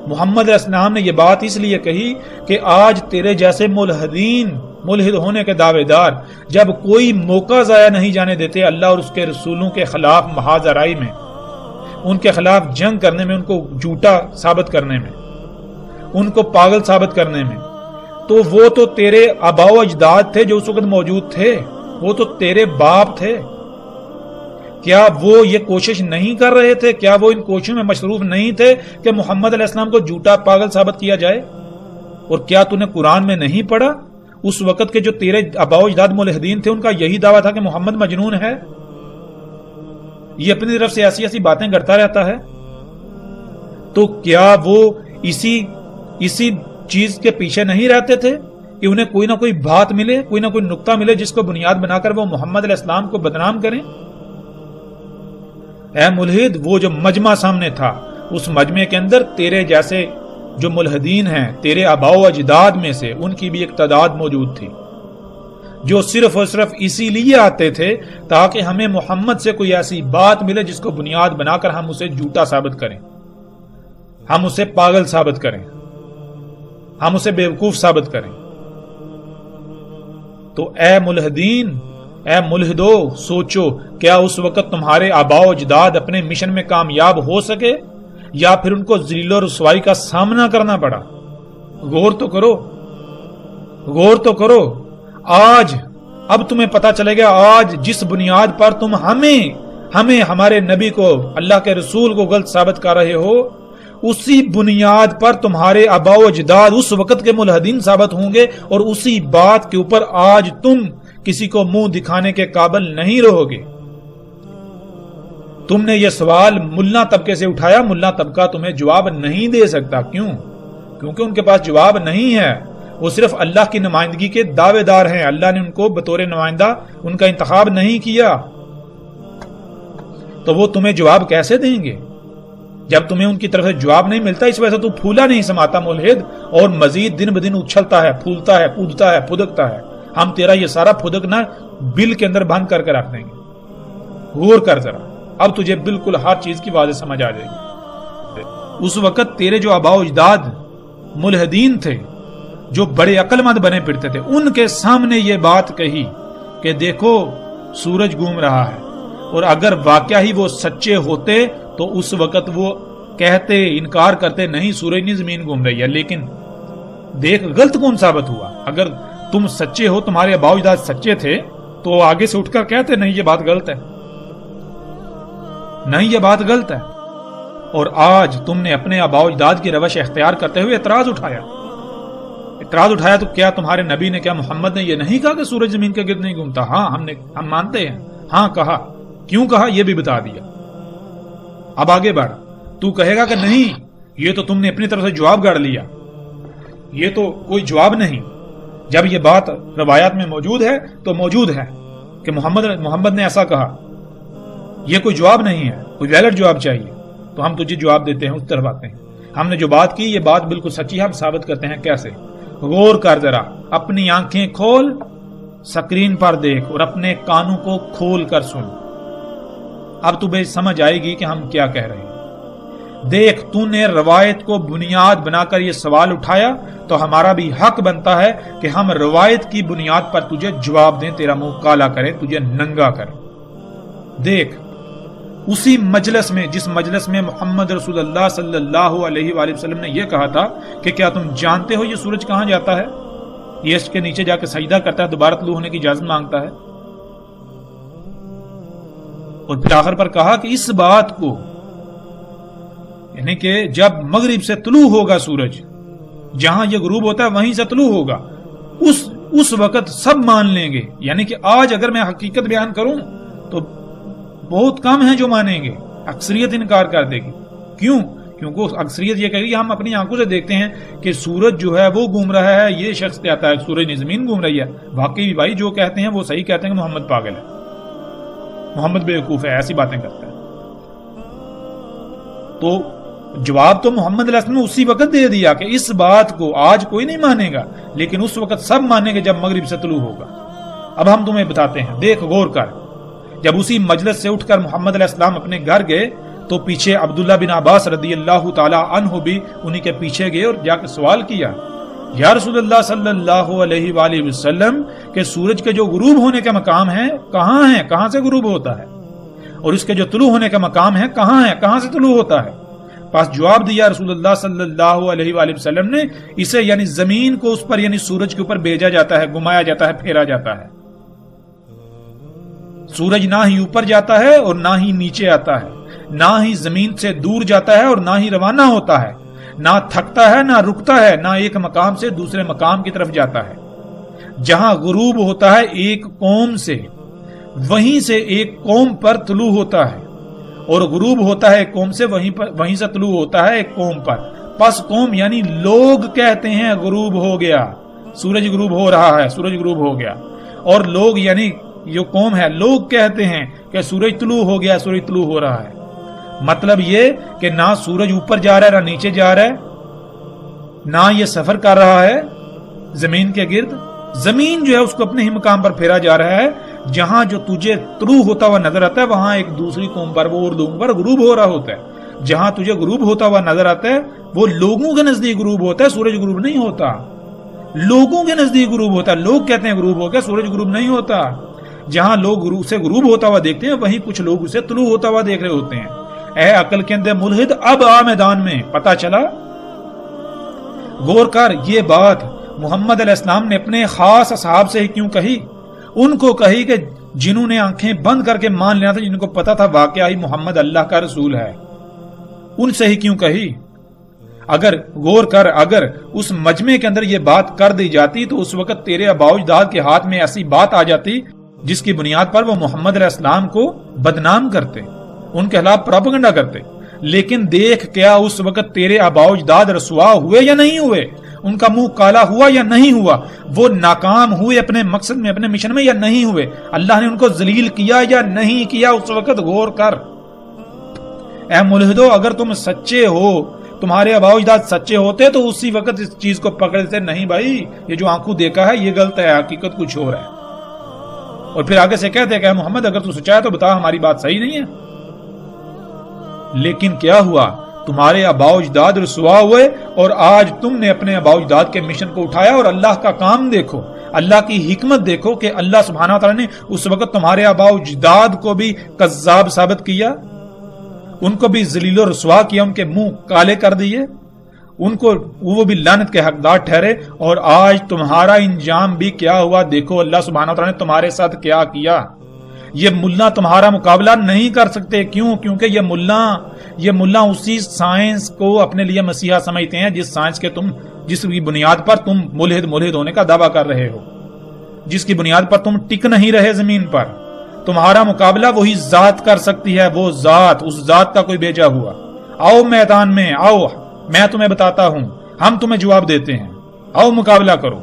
[SPEAKER 1] محمد علیہ السلام نے یہ بات اس لیے کہی کہ آج تیرے جیسے ملحد ہونے کے دعوے دار جب کوئی موقع ضائع نہیں جانے دیتے اللہ اور اس کے رسولوں کے خلاف محاذ آرائی میں، ان کے خلاف جنگ کرنے میں، ان کو جھوٹا ثابت کرنے میں، ان کو پاگل ثابت کرنے میں، تو وہ تو تیرے آباء و اجداد تھے جو اس وقت موجود تھے، وہ تو تیرے باپ تھے۔ کیا وہ یہ کوشش نہیں کر رہے تھے؟ کیا وہ ان کوششوں میں مصروف نہیں تھے کہ محمد علیہ السلام کو جھوٹا پاگل ثابت کیا جائے؟ اور کیا تو نے قرآن میں نہیں پڑھا اس وقت کے جو تیرے آباء و اجداد ملحدین تھے ان کا یہی دعویٰ تھا کہ محمد مجنون ہے؟ یہ اپنی طرف سے ایسی باتیں کرتا رہتا ہے۔ تو کیا وہ اسی چیز کے پیچھے نہیں رہتے تھے کہ انہیں کوئی نہ کوئی بات ملے، کوئی نہ کوئی نقطہ ملے جس کو بنیاد بنا کر وہ محمد علیہ السلام کو بدنام کریں؟ اے ملحد، وہ جو مجمع سامنے تھا اس مجمع کے اندر تیرے جیسے جو ملحدین ہیں، تیرے آباء و اجداد میں سے ان کی بھی ایک تعداد موجود تھی جو صرف اور صرف اسی لیے آتے تھے تاکہ ہمیں محمد سے کوئی ایسی بات ملے جس کو بنیاد بنا کر ہم اسے جھوٹا ثابت کریں، ہم اسے پاگل ثابت کریں، ہم اسے بیوقوف ثابت کریں۔ تو اے ملحدین، اے ملحدو، سوچو کیا اس وقت تمہارے آباء و اجداد اپنے مشن میں کامیاب ہو سکے یا پھر ان کو ذلیل و رسوائی کا سامنا کرنا پڑا؟ غور تو کرو۔ آج اب تمہیں پتا چلے گا، آج جس بنیاد پر تم ہمیں ہمارے نبی کو، اللہ کے رسول کو غلط ثابت کر رہے ہو، اسی بنیاد پر تمہارے آباء و اجداد اس وقت کے ملحدین ثابت ہوں گے، اور اسی بات کے اوپر آج تم کسی کو منہ دکھانے کے قابل نہیں رہو گے۔ تم نے یہ سوال ملا طبقے سے اٹھایا، ملا طبقہ تمہیں جواب نہیں دے سکتا۔ کیوں؟ کیونکہ ان کے پاس جواب نہیں ہے، وہ صرف اللہ کی نمائندگی کے دعوے دار ہیں، اللہ نے ان کو بطور نمائندہ ان کا انتخاب نہیں کیا، تو وہ تمہیں جواب کیسے دیں گے جب تمہیں ان کی طرف سے جواب نہیں ملتا؟ اس وجہ سے تو پھولا نہیں سماتا ملحد، اور مزید دن بدن اچھلتا ہے، پھولتا ہے، کودتا ہے، پھدکتا ہے۔ ہم تیرا یہ سارا پھدکنا بل کے اندر بند کر کے رکھ دیں گے۔ غور کر ذرا، اب تجھے بالکل ہر چیز کی واضح سمجھ آ جائے گی۔ اس وقت تیرے جو آباء و اجداد ملحدین تھے جو بڑے عقل مند بنے پھرتے تھے، ان کے سامنے یہ بات کہی کہ دیکھو سورج گھوم رہا ہے، اور اگر واقعہ ہی وہ سچے ہوتے تو اس وقت وہ کہتے، انکار کرتے، نہیں سورج نہیں زمین گھوم رہی ہے۔ لیکن دیکھ غلط کون ثابت ہوا؟ اگر تم سچے ہو، تمہارے آباء و اجداد سچے تھے، تو آگے سے اٹھ کر کہتے نہیں یہ بات غلط ہے، نہیں یہ بات غلط ہے۔ اور آج تم نے اپنے آباء و اجداد کی روش اختیار کرتے ہوئے اعتراض اٹھایا تو کیا تمہارے نبی نے، کیا محمد نے یہ نہیں کہا کہ سورج زمین کے گرد نہیں گھومتا؟ ہاں، ہم مانتے ہیں، ہاں کہا، کیوں کہا یہ بھی بتا دیا۔ اب آگے بڑھ. تو کہے گا کہ نہیں یہ تو تم نے اپنی طرف سے جواب گاڑ لیا, یہ تو کوئی جواب نہیں. جب یہ بات روایات میں موجود ہے تو موجود ہے کہ محمد نے ایسا کہا, یہ کوئی جواب نہیں ہے, کوئی ویلڈ جواب چاہیے. تو ہم تجھے جواب دیتے ہیں, اس طرف آتے ہیں. ہم نے جو بات کی یہ بات بالکل سچی ہے, ہم ثابت کرتے ہیں کیسے. غور کر ذرا, اپنی آنکھیں کھول, سکرین پر دیکھ اور اپنے کانوں کو کھول کر سن. اب تمہیں سمجھ آئے گی کہ ہم کیا کہہ رہے ہیں. دیکھ, تو نے روایت کو بنیاد بنا کر یہ سوال اٹھایا تو ہمارا بھی حق بنتا ہے کہ ہم روایت کی بنیاد پر تجھے جواب دیں, تیرا منہ کالا کریں, تجھے ننگا کریں. دیکھ, اسی مجلس میں جس مجلس میں محمد رسول اللہ صلی اللہ علیہ وآلہ وسلم نے یہ کہا تھا کہ کیا تم جانتے ہو یہ سورج کہاں جاتا ہے, یہ اس کے نیچے جا کے سجدہ کرتا ہے, دوبارہ طلوع ہونے کی اجازت مانگتا ہے. اور پھر آخر پر کہا کہ اس بات کو, یعنی کہ جب مغرب سے طلوع ہوگا سورج, جہاں یہ غروب ہوتا ہے وہیں سے طلوع ہوگا, اس وقت سب مان لیں گے. یعنی کہ آج اگر میں حقیقت بیان کروں تو بہت کم ہیں جو مانیں گے, اکثریت انکار کر دے گی. کیوں؟ کیونکہ اکثریت یہ کہے گی ہم اپنی آنکھوں سے دیکھتے ہیں کہ سورج جو ہے وہ گھوم رہا ہے, یہ شخص کہتا ہے سورج نہیں زمین گھوم رہی ہے. واقعی بھائی جو کہتے ہیں وہ صحیح کہتے ہیں کہ محمد پاگل ہے, محمد بیوقوف ہے, ایسی باتیں کرتا ہے. تو جواب تو محمد علیہ السلام نے اسی وقت دے دیا کہ اس بات کو آج کوئی نہیں مانے گا, لیکن اس وقت سب مانیں گے جب مغرب سے طلوع ہوگا. اب ہم تمہیں بتاتے ہیں, دیکھ غور کر. جب اسی مجلس سے اٹھ کر محمد علیہ السلام اپنے گھر گئے تو پیچھے عبداللہ بن عباس رضی اللہ تعالی عنہ بھی انہی کے پیچھے گئے اور جا کے سوال کیا, یا رسول اللہ صلی اللہ علیہ وآلہ وسلم کہ سورج کے جو غروب ہونے کے مقام ہیں کہاں ہیں, کہاں سے غروب ہوتا ہے, اور اس کے جو طلوع ہونے کا مقام ہے کہاں ہے, کہاں سے طلوع ہوتا ہے. پاس جواب دیا رسول اللہ صلی اللہ علیہ وآلہ وسلم نے, اسے یعنی زمین کو اس پر یعنی سورج کے اوپر بھیجا جاتا ہے, گھمایا جاتا ہے, پھیرا جاتا ہے. سورج نہ ہی اوپر جاتا ہے اور نہ ہی نیچے آتا ہے, نہ ہی زمین سے دور جاتا ہے اور نہ ہی روانہ ہوتا ہے, نہ تھکتا ہے نہ رکتا ہے, نہ ایک مقام سے دوسرے مقام کی طرف جاتا ہے. جہاں غروب ہوتا ہے ایک قوم سے, وہیں سے ایک قوم پر طلوع ہوتا ہے, اور غروب ہوتا ہے ایک قوم سے, وہیں سے طلوع ہوتا ہے ایک قوم پر. پس قوم یعنی لوگ کہتے ہیں غروب ہو گیا, سورج غروب ہو رہا ہے, سورج غروب ہو گیا. اور لوگ یعنی جو قوم ہے لوگ کہتے ہیں کہ سورج طلوع ہو گیا, سورج طلوع ہو رہا ہے. مطلب یہ کہ نہ سورج اوپر جا رہا ہے نہ نیچے جا رہا ہے, نہ یہ سفر کر رہا ہے زمین کے گرد. زمین جو ہے اس کو اپنے ہی مقام پر پھیرا جا رہا ہے. جہاں جو تجھے طلوع ہوتا ہوا نظر آتا ہے وہاں ایک دوسری قوم پر, وہ اور لوگوں پر غروب ہو رہا ہوتا ہے. جہاں تجھے غروب ہوتا ہوا نظر آتا ہے وہ لوگوں کے نزدیک غروب ہوتا ہے, سورج غروب نہیں ہوتا. لوگوں کے نزدیک غروب ہوتا ہے, لوگ کہتے ہیں غروب ہو گیا, سورج غروب نہیں ہوتا. جہاں لوگ اسے غروب ہوتا ہوا دیکھتے ہیں وہیں کچھ لوگ اسے طلوع ہوتا ہوا دیکھ رہے ہوتے ہیں. اے عقل کے اندر ملحد, اب آ میدان میں, پتا چلا. غور کر, یہ بات محمد علیہ السلام نے اپنے خاص اصحاب سے ہی کیوں کہی؟ ان کو کہی کہ جنہوں نے آنکھیں بند کر کے مان لینا تھا, جن کو پتا تھا واقعی محمد اللہ کا رسول ہے, ان سے ہی کیوں کہی؟ اگر غور کر, اگر اس مجمع کے اندر یہ بات کر دی جاتی تو اس وقت تیرے آباء و اجداد کے ہاتھ میں ایسی بات آ جاتی جس کی بنیاد پر وہ محمد علیہ السلام کو بدنام کرتے, ان کے خلاف پروپیگنڈا کرتے. لیکن دیکھ, کیا اس وقت تیرے آباء و اجداد رسوا ہوئے یا نہیں ہوئے؟ ان کا منہ کالا ہوا یا نہیں ہوا؟ وہ ناکام ہوئے اپنے مقصد میں, اپنے مشن میں یا نہیں ہوئے؟ اللہ نے ان کو ذلیل کیا یا نہیں کیا اس وقت؟ غور کر. اے ملحدو, اگر تم سچے ہو, تمہارے آباء و اجداد سچے ہوتے تو اسی وقت اس چیز کو پکڑتے, نہیں بھائی یہ جو آنکھوں دیکھا ہے یہ غلط ہے, حقیقت کچھ اور ہے. اور پھر آگے سے کہتے کہ محمد اگر تو سچا ہے تو بتا ہماری بات صحیح نہیں ہے. لیکن کیا ہوا؟ تمہارے آباء و اجداد رسوا ہوئے اور آج تم نے اپنے آباء و اجداد کے مشن کو اٹھایا. اور اللہ کا کام دیکھو, اللہ کی حکمت دیکھو کہ اللہ سبحانہ وتعالی نے اس وقت تمہارے آباء و اجداد کو بھی کذاب ثابت کیا, ان کو بھی ذلیل و رسوا کیا, ان کے منہ کالے کر دیے, ان کو وہ بھی لعنت کے حقدار ٹھہرے. اور آج تمہارا انجام بھی کیا ہوا دیکھو, اللہ سبحانہ وتعالی نے تمہارے ساتھ کیا کیا. یہ ملا تمہارا مقابلہ نہیں کر سکتے. کیوں؟ کیونکہ یہ ملا اسی سائنس کو اپنے لیے مسیحا سمجھتے ہیں جس سائنس کے جس کی بنیاد پر تم ملحد ہونے کا دعویٰ کر رہے ہو, جس کی بنیاد پر تم ٹک نہیں رہے زمین پر. تمہارا مقابلہ وہی ذات کر سکتی ہے، وہ ذات، اس ذات کا کوئی بھیجا ہوا۔ آؤ میدان میں آؤ، میں تمہیں بتاتا ہوں، ہم تمہیں جواب دیتے ہیں، آؤ مقابلہ کرو۔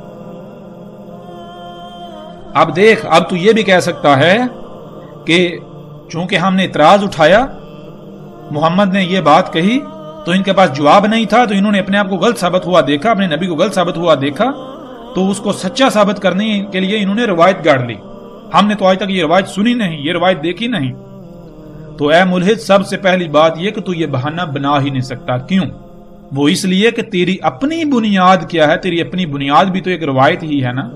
[SPEAKER 1] اب دیکھ، اب تو یہ بھی کہہ سکتا ہے کہ چونکہ ہم نے اعتراض اٹھایا، محمد نے یہ بات کہی تو ان کے پاس جواب نہیں تھا، تو انہوں نے اپنے آپ کو غلط ثابت ہوا دیکھا، اپنے نبی کو غلط ثابت ہوا دیکھا، تو اس کو سچا ثابت کرنے کے لیے انہوں نے روایت گاڑ لی۔ ہم نے تو آج تک یہ روایت سنی نہیں، یہ روایت دیکھی نہیں۔ تو اے ملحد، سب سے پہلی بات یہ کہ تو یہ بہانہ بنا ہی نہیں سکتا۔ کیوں؟ وہ اس لیے کہ تیری اپنی بنیاد کیا ہے؟ تیری اپنی بنیاد بھی تو ایک روایت ہی ہے نا،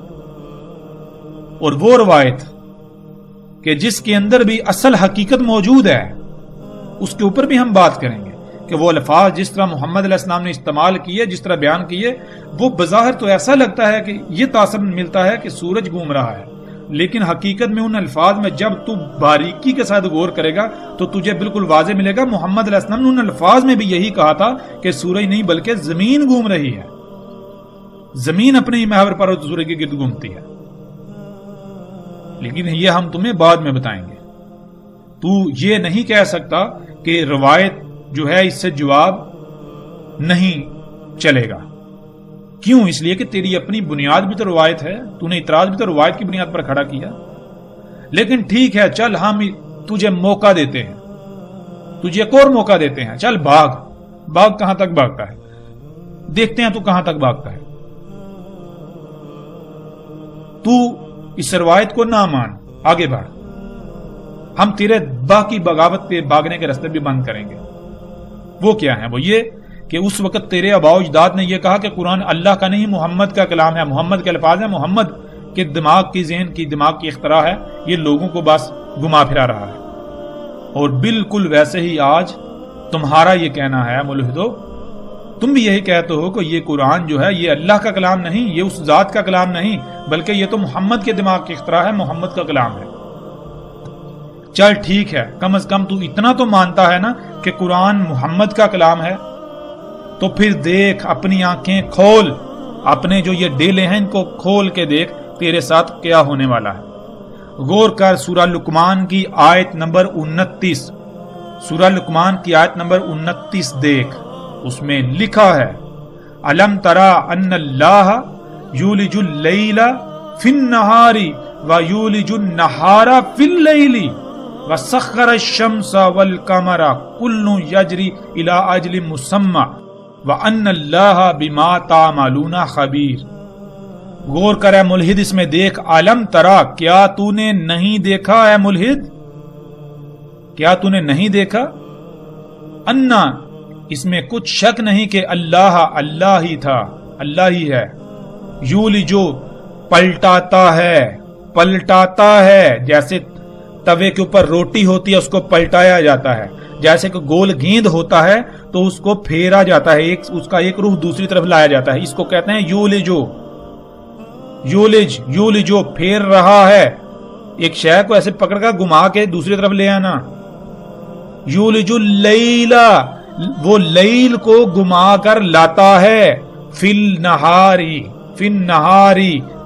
[SPEAKER 1] اور وہ روایت کہ جس کے اندر بھی اصل حقیقت موجود ہے، اس کے اوپر بھی ہم بات کریں گے کہ وہ الفاظ جس طرح محمد علیہ السلام نے استعمال کیے، جس طرح بیان کیے، وہ بظاہر تو ایسا لگتا ہے کہ یہ تاثر ملتا ہے کہ سورج گھوم رہا ہے، لیکن حقیقت میں ان الفاظ میں جب تو باریکی کے ساتھ غور کرے گا تو تجھے بالکل واضح ملے گا محمد علیہ السلام نے ان الفاظ میں بھی یہی کہا تھا کہ سورج نہیں بلکہ زمین گھوم رہی ہے، زمین اپنے ہی محور پر سورج کے گرد گھومتی ہے۔ لیکن یہ ہم تمہیں بعد میں بتائیں گے۔ تو یہ نہیں کہہ سکتا کہ روایت جو ہے اس سے جواب نہیں چلے گا۔ کیوں؟ اس لیے کہ تیری اپنی بنیاد بھی تو روایت ہے، تو نے اعتراض بھی تو روایت کی بنیاد پر کھڑا کیا۔ لیکن ٹھیک ہے، چل ہم تجھے موقع دیتے ہیں، تجھے ایک اور موقع دیتے ہیں، چل بھاگ کہاں تک بھاگتا ہے، دیکھتے ہیں تو کہاں تک بھاگتا ہے۔ تو اس روایت کو نہ مان، آگے بڑھ، ہم تیرے باقی بغاوت پہ بھاگنے کے راستے بھی بند کریں گے۔ وہ کیا ہے؟ وہ یہ کہ اس وقت تیرے آباء و اجداد نے یہ کہا کہ قرآن اللہ کا نہیں محمد کا کلام ہے، محمد کے الفاظ ہیں، محمد کے دماغ کی ذہن کی دماغ کی اختراع ہے، یہ لوگوں کو بس گما پھرا رہا ہے۔ اور بالکل ویسے ہی آج تمہارا یہ کہنا ہے ملحدو، تم بھی یہی کہتے ہو کہ یہ قرآن جو ہے یہ اللہ کا کلام نہیں، یہ اس ذات کا کلام نہیں، بلکہ یہ تو محمد کے دماغ کی اختراع ہے، محمد کا کلام ہے۔ چل ٹھیک ہے، کم از کم تو اتنا تو مانتا ہے نا کہ قرآن محمد کا کلام ہے، تو پھر دیکھ، اپنی آنکھیں کھول، اپنے جو یہ ڈیلے ہیں ان کو کھول کے دیکھ تیرے ساتھ کیا ہونے والا ہے۔ غور کر، سورہ لقمان کی آیت نمبر 29، سورہ لقمان کی آیت نمبر 29 دیکھ، اس میں لکھا ہے الم ترى ان اللہ یولج اللیل فی النہار ویولج النہار فی اللیل وسخر الشمس والقمر کل یجری الی اجل مسمى وان اللہ بما تعملون خبیر۔ غور کر اے ملحد، اس میں دیکھ، الم ترى، کیا تو نے نہیں دیکھا اے ملحد، کیا تو نے نہیں دیکھا؟ انا، اس میں کچھ شک نہیں کہ اللہ ہی تھا، اللہ ہی ہے، یولجو، پلٹاتا ہے، جیسے توے کے اوپر روٹی ہوتی ہے اس کو پلٹایا جاتا ہے، جیسے کہ گول گیند ہوتا ہے تو اس کو پھیرا جاتا ہے، اس کا ایک رخ دوسری طرف لایا جاتا ہے، اس کو کہتے ہیں یولجو، پھیر رہا ہے، ایک شے کو ایسے پکڑ کر گھما کے دوسری طرف لے آنا۔ یولج اللیل، وہ لیل کو گما کر لاتا ہے، فی النہاری،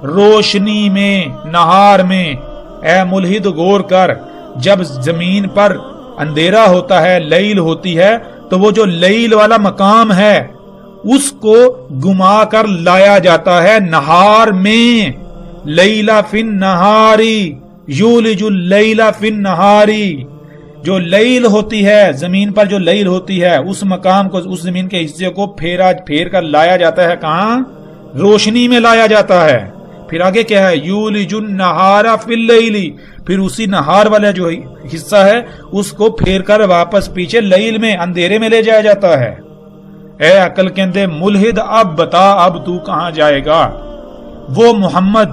[SPEAKER 1] روشنی میں، نہار میں۔ اے ملحد غور کر، جب زمین پر اندھیرا ہوتا ہے، لیل ہوتی ہے، تو وہ جو لیل والا مقام ہے اس کو گما کر لایا جاتا ہے نہار میں۔ لیلا فی النہاری، یولج اللیل فی النہاری، جو لیل ہوتی ہے، زمین پر جو لیل ہوتی ہے، اس مقام کو، اس زمین کے حصے کو پھیر کر لایا جاتا ہے، کہاں؟ روشنی میں لایا جاتا ہے۔ پھر آگے کیا ہے؟ یولج النہار فی اللیل، پھر اسی نہار والا جو حصہ ہے اس کو پھیر کر واپس پیچھے لیل میں، اندھیرے میں لے جایا جاتا ہے۔ اے عقل کہندے ملحد، اب بتا، اب تو کہاں جائے گا؟ وہ محمد،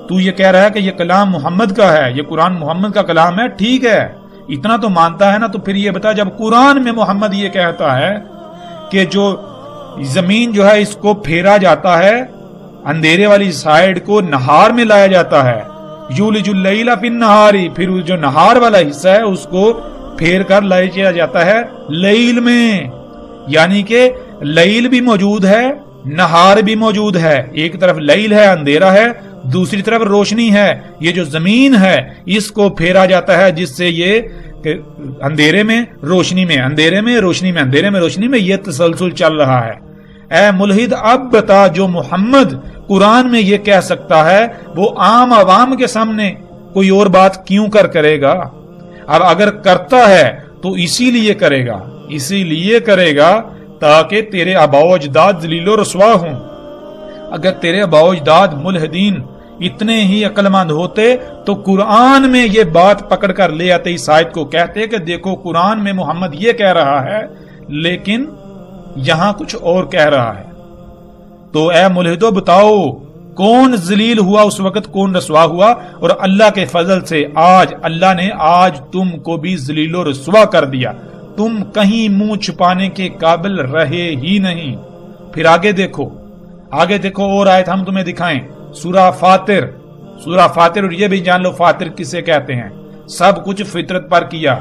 [SPEAKER 1] تو یہ کہہ رہا ہے کہ یہ کلام محمد کا ہے، یہ قرآن محمد کا کلام ہے، ٹھیک ہے، اتنا تو مانتا ہے نا، تو پھر یہ بتا، جب قرآن میں محمد یہ کہتا ہے کہ جو زمین جو ہے اس کو پھیرا جاتا ہے، اندھیرے والی سائیڈ کو نہار میں لایا جاتا ہے، یولج اللیل فی النہار، پھر جو نہار والا حصہ ہے اس کو پھیر کر لایا جاتا ہے لیل میں، یعنی کہ لیل بھی موجود ہے، نہار بھی موجود ہے، ایک طرف لیل ہے، اندھیرا ہے، دوسری طرف روشنی ہے، یہ جو زمین ہے اس کو پھیرا جاتا ہے جس سے یہ اندھیرے میں روشنی میں، اندھیرے میں روشنی میں، اندھیرے میں روشنی میں یہ تسلسل چل رہا ہے۔ اے ملحد اب بتا، جو محمد قرآن میں یہ کہہ سکتا ہے وہ عام عوام کے سامنے کوئی اور بات کیوں کرے گا؟ اب اگر کرتا ہے تو اسی لیے کرے گا تاکہ تیرے آباء و اجداد ذلیل و رسوا ہوں۔ اگر تیرے آباء و اجداد ملحدین اتنے ہی عقل مند ہوتے تو قرآن میں یہ بات پکڑ کر لے آتے، اس آیت کو کہتے کہ دیکھو قرآن میں محمد یہ کہہ رہا ہے لیکن یہاں کچھ اور کہہ رہا ہے۔ تو اے ملحدو بتاؤ کون ذلیل ہوا اس وقت، کون رسوا ہوا؟ اور اللہ کے فضل سے اللہ نے آج تم کو بھی ذلیل و رسوا کر دیا، تم کہیں منہ چھپانے کے قابل رہے ہی نہیں۔ پھر آگے دیکھو اور آیت ہم تمہیں دکھائیں، سورہ فاطر، اور یہ بھی جان لو فاطر کسے کہتے ہیں، سب کچھ فطرت پر کیا،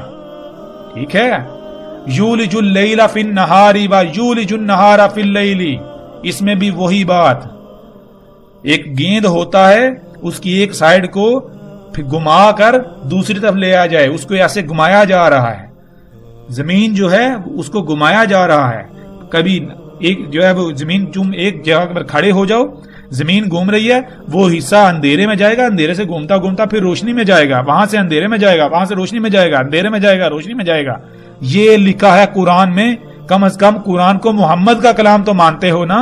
[SPEAKER 1] ٹھیک ہے؟ یولج اللیل فی النہار و یولج النہار فی اللیل، اس میں بھی وہی بات، ایک گیند ہوتا ہے اس کی ایک سائیڈ کو پھر گھما کر دوسری طرف لے آ جائے، اس کو ایسے گھمایا جا رہا ہے، زمین جو ہے اس کو گھمایا جا رہا ہے، کبھی ایک جو ہے وہ زمین تم ایک جگہ پر کھڑے ہو جاؤ، زمین گھوم رہی ہے، وہ حصہ اندھیرے میں جائے گا، اندھیرے سے گھومتا پھر روشنی میں جائے گا، وہاں سے اندھیرے میں جائے گا، وہاں سے روشنی میں جائے گا، اندھیرے میں جائے گا، روشنی میں جائے گا۔ یہ لکھا ہے قرآن میں، کم از کم قرآن کو محمد کا کلام تو مانتے ہو نا؟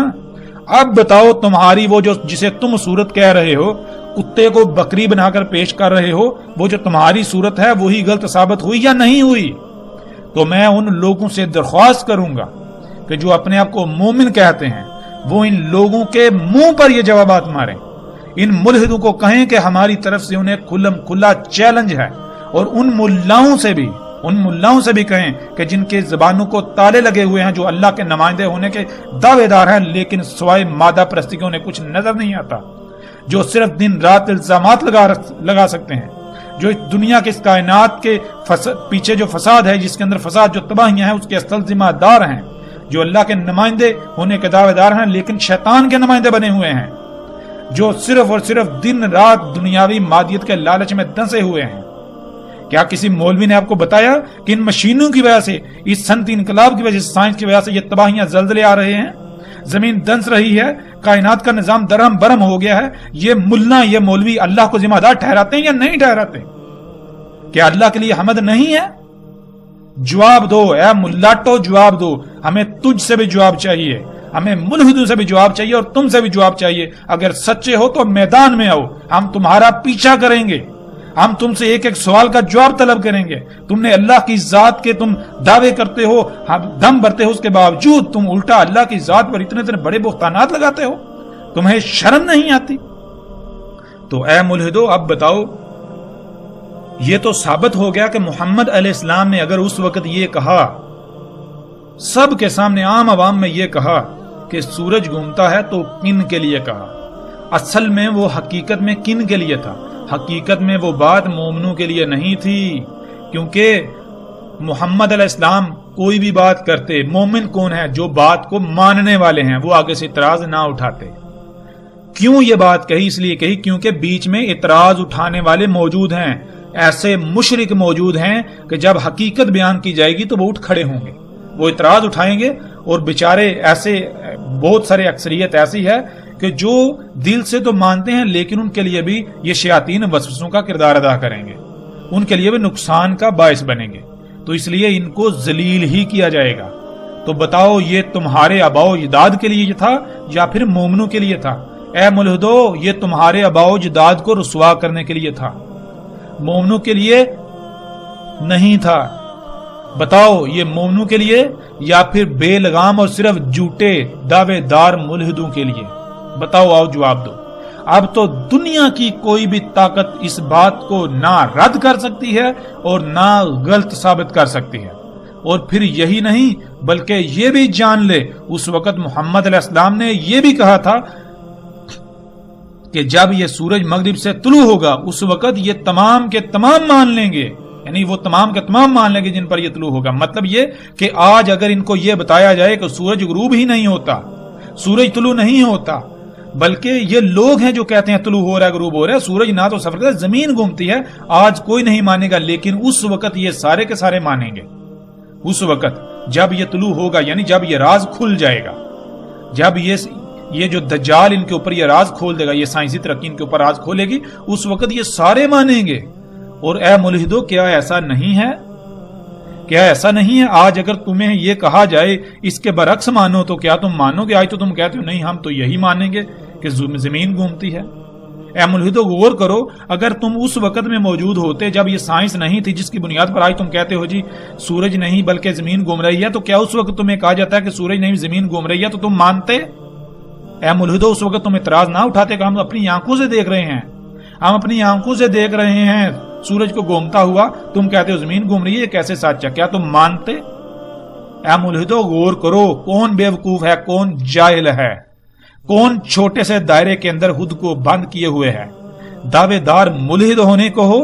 [SPEAKER 1] اب بتاؤ تمہاری وہ جو جسے تم صورت کہہ رہے ہو، کتے کو بکری بنا کر پیش کر رہے ہو، وہ جو تمہاری صورت ہے وہی غلط ثابت ہوئی یا نہیں ہوئی؟ تو میں ان لوگوں سے درخواست کروں گا کہ جو اپنے آپ کو مومن کہتے ہیں وہ ان لوگوں کے منہ پر یہ جوابات ماریں، ان ملحدوں کو کہیں کہ ہماری طرف سے انہیں کھلا چیلنج ہے، اور ان ملاؤں سے بھی کہیں کہ جن کے زبانوں کو تالے لگے ہوئے ہیں، جو اللہ کے نمائندے ہونے کے دعوے دار ہیں لیکن سوائے مادہ پرستی کے انہیں کچھ نظر نہیں آتا، جو صرف دن رات الزامات لگا سکتے ہیں، جو دنیا کے اس کائنات کے پیچھے جو فساد ہے، جس کے اندر فساد جو تباہیاں ہیں اس کے اصل ذمہ دار ہیں، جو اللہ کے نمائندے ہونے کے دعوے دار ہیں لیکن شیطان کے نمائندے بنے ہوئے ہیں، جو صرف اور صرف دن رات دنیاوی مادیت کے لالچ میں دنسے ہوئے ہیں۔ کیا کسی مولوی نے آپ کو بتایا کہ ان مشینوں کی وجہ سے، اس صنعتی انقلاب کی وجہ سے، سائنس کی وجہ سے یہ تباہیاں زلزلے آ رہے ہیں، زمین دنس رہی ہے، کائنات کا نظام درہم برہم ہو گیا ہے؟ یہ مولوی اللہ کو ذمہ دار ٹھہراتے ہیں یا نہیں ٹھہراتے؟ کیا اللہ کے لیے حمد نہیں ہے؟ جواب دو اے ملاٹو، جواب دو، ہمیں تجھ سے بھی جواب چاہیے، ہمیں ملحدوں سے بھی جواب چاہیے اور تم سے بھی جواب چاہیے۔ اگر سچے ہو تو میدان میں آؤ، ہم تمہارا پیچھا کریں گے، ہم تم سے ایک ایک سوال کا جواب طلب کریں گے۔ تم نے اللہ کی ذات کے تم دعوے کرتے ہو، دم بھرتے ہو، اس کے باوجود تم الٹا اللہ کی ذات پر اتنے بڑے بہتانات لگاتے ہو، تمہیں شرم نہیں آتی؟ تو اے ملحدو اب بتاؤ، یہ تو ثابت ہو گیا کہ محمد علیہ السلام نے اگر اس وقت یہ کہا، سب کے سامنے عام عوام میں یہ کہا کہ سورج گھومتا ہے، تو کن کے لیے کہا؟ اصل میں وہ حقیقت میں کن کے لیے تھا؟ حقیقت میں وہ بات مومنوں کے لیے نہیں تھی، کیونکہ محمد علیہ السلام کوئی بھی بات کرتے، مومن کون ہے؟ جو بات کو ماننے والے ہیں، وہ آگے سے اعتراض نہ اٹھاتے۔ کیوں یہ بات کہی؟ اس لیے کہی کیونکہ بیچ میں اعتراض اٹھانے والے موجود ہیں، ایسے مشرک موجود ہیں کہ جب حقیقت بیان کی جائے گی تو وہ اٹھ کھڑے ہوں گے، وہ اعتراض اٹھائیں گے، اور بیچارے ایسے بہت سارے اکثریت ایسی ہے کہ جو دل سے تو مانتے ہیں لیکن ان کے لیے بھی یہ شیاطین وسوسوں کا کردار ادا کریں گے، ان کے لیے بھی نقصان کا باعث بنیں گے، تو اس لیے ان کو ذلیل ہی کیا جائے گا۔ تو بتاؤ یہ تمہارے آباء و اجداد کے لیے تھا یا پھر مومنوں کے لیے تھا؟ اے ملحدو، یہ تمہارے آباء و اجداد کو رسوا کرنے کے لیے تھا، مومنوں کے لیے نہیں تھا۔ بتاؤ یہ مومنوں کے لیے یا پھر بے لگام اور صرف جھوٹے دعوے دار ملحدوں کے لیے؟ بتاؤ، آؤ جواب دو۔ اب تو دنیا کی کوئی بھی طاقت اس بات کو نہ رد کر سکتی ہے اور نہ غلط ثابت کر سکتی ہے۔ اور پھر یہی نہیں بلکہ یہ بھی جان لے، اس وقت محمد علیہ السلام نے یہ بھی کہا تھا کہ جب یہ سورج مغرب سے طلوع ہوگا اس وقت یہ تمام کے تمام مان لیں گے، یعنی وہ تمام کے تمام مان لیں گے جن پر یہ طلوع ہوگا۔ مطلب یہ کہ آج اگر ان کو یہ بتایا جائے کہ سورج غروب ہی نہیں ہوتا، سورج طلوع نہیں ہوتا، بلکہ یہ لوگ ہیں جو کہتے ہیں طلوع ہو رہا ہے غروب ہو رہا ہے. سورج نہ تو سفر کرتا ہے, زمین گھومتی ہے. آج کوئی نہیں مانے گا, لیکن اس وقت یہ سارے کے سارے مانیں گے. اس وقت جب یہ طلوع ہوگا, یعنی جب یہ راز کھل جائے گا, جب یہ جو دجال ان کے اوپر یہ راز کھول دے گا, یہ سائنسی ترقی ان کے اوپر راز کھولے گی, اس وقت یہ سارے مانیں گے. اور اے ملحدو, کیا ایسا نہیں ہے؟ کیا ایسا نہیں ہے؟ آج اگر تمہیں یہ کہا جائے اس کے برعکس مانو تو کیا تم مانو گے؟ آج تو تم کہتے ہو نہیں ہم تو یہی مانیں گے کہ زمین گھومتی ہے. اے ملحدو غور کرو, اگر تم اس وقت میں موجود ہوتے جب یہ سائنس نہیں تھی جس کی بنیاد پر آج تم کہتے ہو جی سورج نہیں بلکہ زمین گھوم رہی ہے, تو کیا اس وقت تمہیں کہا جاتا ہے کہ سورج نہیں زمین گھوم رہی ہے تو تم مانتے؟ اے ملحدو, اس وقت تم اعتراض نہ اٹھاتے کہ ہم اپنی آنکھوں سے دیکھ رہے ہیں, ہم اپنی آنکھوں سے دیکھ رہے ہیں سورج کو گھومتا ہوا, تم کہتے ہو زمین گھوم رہی ہے, کیسے سچ ہے؟ کیا تم مانتے؟ اے ملحدو غور کرو, کون بے وقوف ہے, کون جاہل ہے, کون چھوٹے سے دائرے کے اندر خود کو بند کیے ہوئے ہے. دعوے دار ملحد ہونے کو ہو,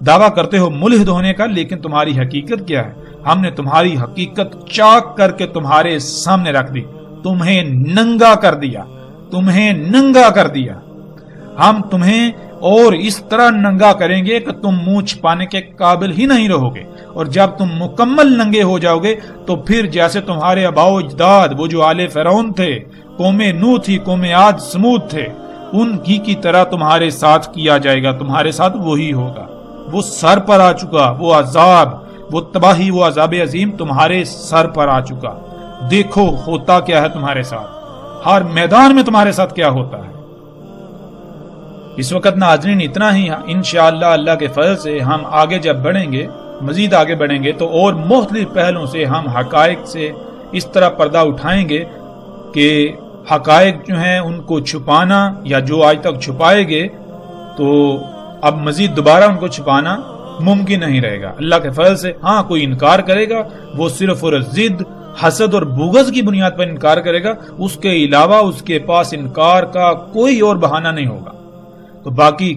[SPEAKER 1] دعویٰ کرتے ہو ملحد ہونے کا, لیکن تمہاری حقیقت کیا ہے؟ ہم نے تمہاری حقیقت چاک کر کے تمہارے سامنے رکھ دی, تمہیں ننگا کر دیا, تمہیں ننگا کر دیا. ہم تمہیں اور اس طرح ننگا کریں گے کہ تم منہ چھپانے کے قابل ہی نہیں رہو گے, اور جب تم مکمل ننگے ہو جاؤ گے تو پھر جیسے تمہارے آباء و اجداد وہ جو آل فرعون تھے, قوم نوح تھی, قوم عاد سمود تھے, ان کی طرح تمہارے ساتھ کیا جائے گا, تمہارے ساتھ وہی ہوگا. وہ سر پر آ چکا, وہ عذاب, وہ تباہی, وہ عذاب عظیم تمہارے سر پر آ چکا. دیکھو ہوتا کیا ہے تمہارے ساتھ, ہر میدان میں تمہارے ساتھ کیا ہوتا ہے. اس وقت ناظرین اتنا ہی. انشاءاللہ اللہ کے فضل سے ہم آگے جب بڑھیں گے, مزید آگے بڑھیں گے, تو اور مختلف پہلوں سے ہم حقائق سے اس طرح پردہ اٹھائیں گے کہ حقائق جو ہیں ان کو چھپانا, یا جو آج تک چھپائے گے تو اب مزید دوبارہ ان کو چھپانا ممکن نہیں رہے گا اللہ کے فضل سے. ہاں کوئی انکار کرے گا, وہ صرف اور ضد, حسد اور بغض کی بنیاد پر انکار کرے گا, اس کے علاوہ اس کے پاس انکار کا کوئی اور بہانہ نہیں ہوگا. تو باقی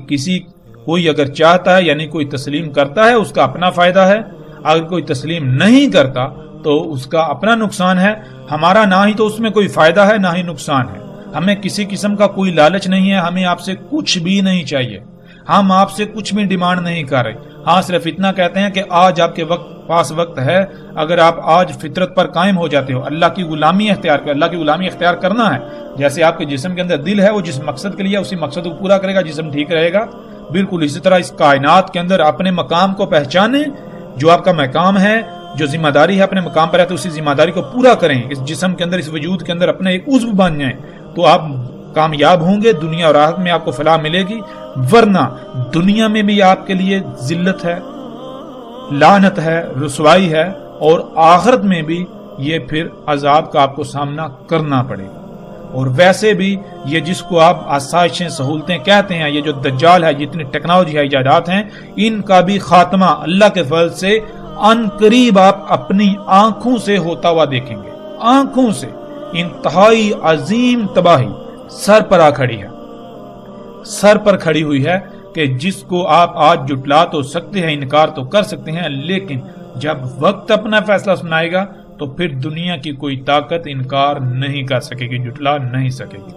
[SPEAKER 1] کوئی اگر چاہتا ہے, یعنی کوئی تسلیم کرتا ہے, اس کا اپنا فائدہ ہے. اگر کوئی تسلیم نہیں کرتا تو اس کا اپنا نقصان ہے. ہمارا نہ ہی تو اس میں کوئی فائدہ ہے نہ ہی نقصان ہے. ہمیں کسی قسم کا کوئی لالچ نہیں ہے, ہمیں آپ سے کچھ بھی نہیں چاہیے, ہم آپ سے کچھ بھی ڈیمانڈ نہیں کر رہے. ہاں صرف اتنا کہتے ہیں کہ آج آپ کے پاس وقت ہے, اگر آپ آج فطرت پر قائم ہو جاتے ہو, اللہ کی غلامی اختیار کر, اللہ کی غلامی اختیار کرنا ہے. جیسے آپ کے جسم کے اندر دل ہے, وہ جس مقصد کے لیے اسی مقصد کو پورا کرے گا, جسم ٹھیک رہے گا. بالکل اسی طرح اس کائنات کے اندر اپنے مقام کو پہچانیں, جو آپ کا مقام ہے, جو ذمہ داری ہے اپنے مقام پر ہے, تو اسی ذمہ داری کو پورا کریں. اس جسم کے اندر, اس وجود کے اندر اپنے ایک عضو بن جائیں, تو آپ کامیاب ہوں گے. دنیا اور آخرت میں آپ کو فلاح ملے گی. ورنہ دنیا میں بھی آپ کے لیے ذلت ہے, لعنت ہے, رسوائی ہے, اور آخرت میں بھی یہ پھر عذاب کا آپ کو سامنا کرنا پڑے گا. اور ویسے بھی یہ جس کو آپ آسائشیں سہولتیں کہتے ہیں, یہ جو دجال ہے, جتنی ٹیکنالوجی ہے, ایجادات ہیں, ان کا بھی خاتمہ اللہ کے فضل سے ان قریب آپ اپنی آنکھوں سے ہوتا ہوا دیکھیں گے. آنکھوں سے انتہائی عظیم تباہی سر پر آ کھڑی ہے, سر پر کھڑی ہوئی ہے, کہ جس کو آپ آج جٹلا تو سکتے ہیں, انکار تو کر سکتے ہیں, لیکن جب وقت اپنا فیصلہ سنائے گا تو پھر دنیا کی کوئی طاقت انکار نہیں کر سکے گی, جٹلا نہیں سکے گی.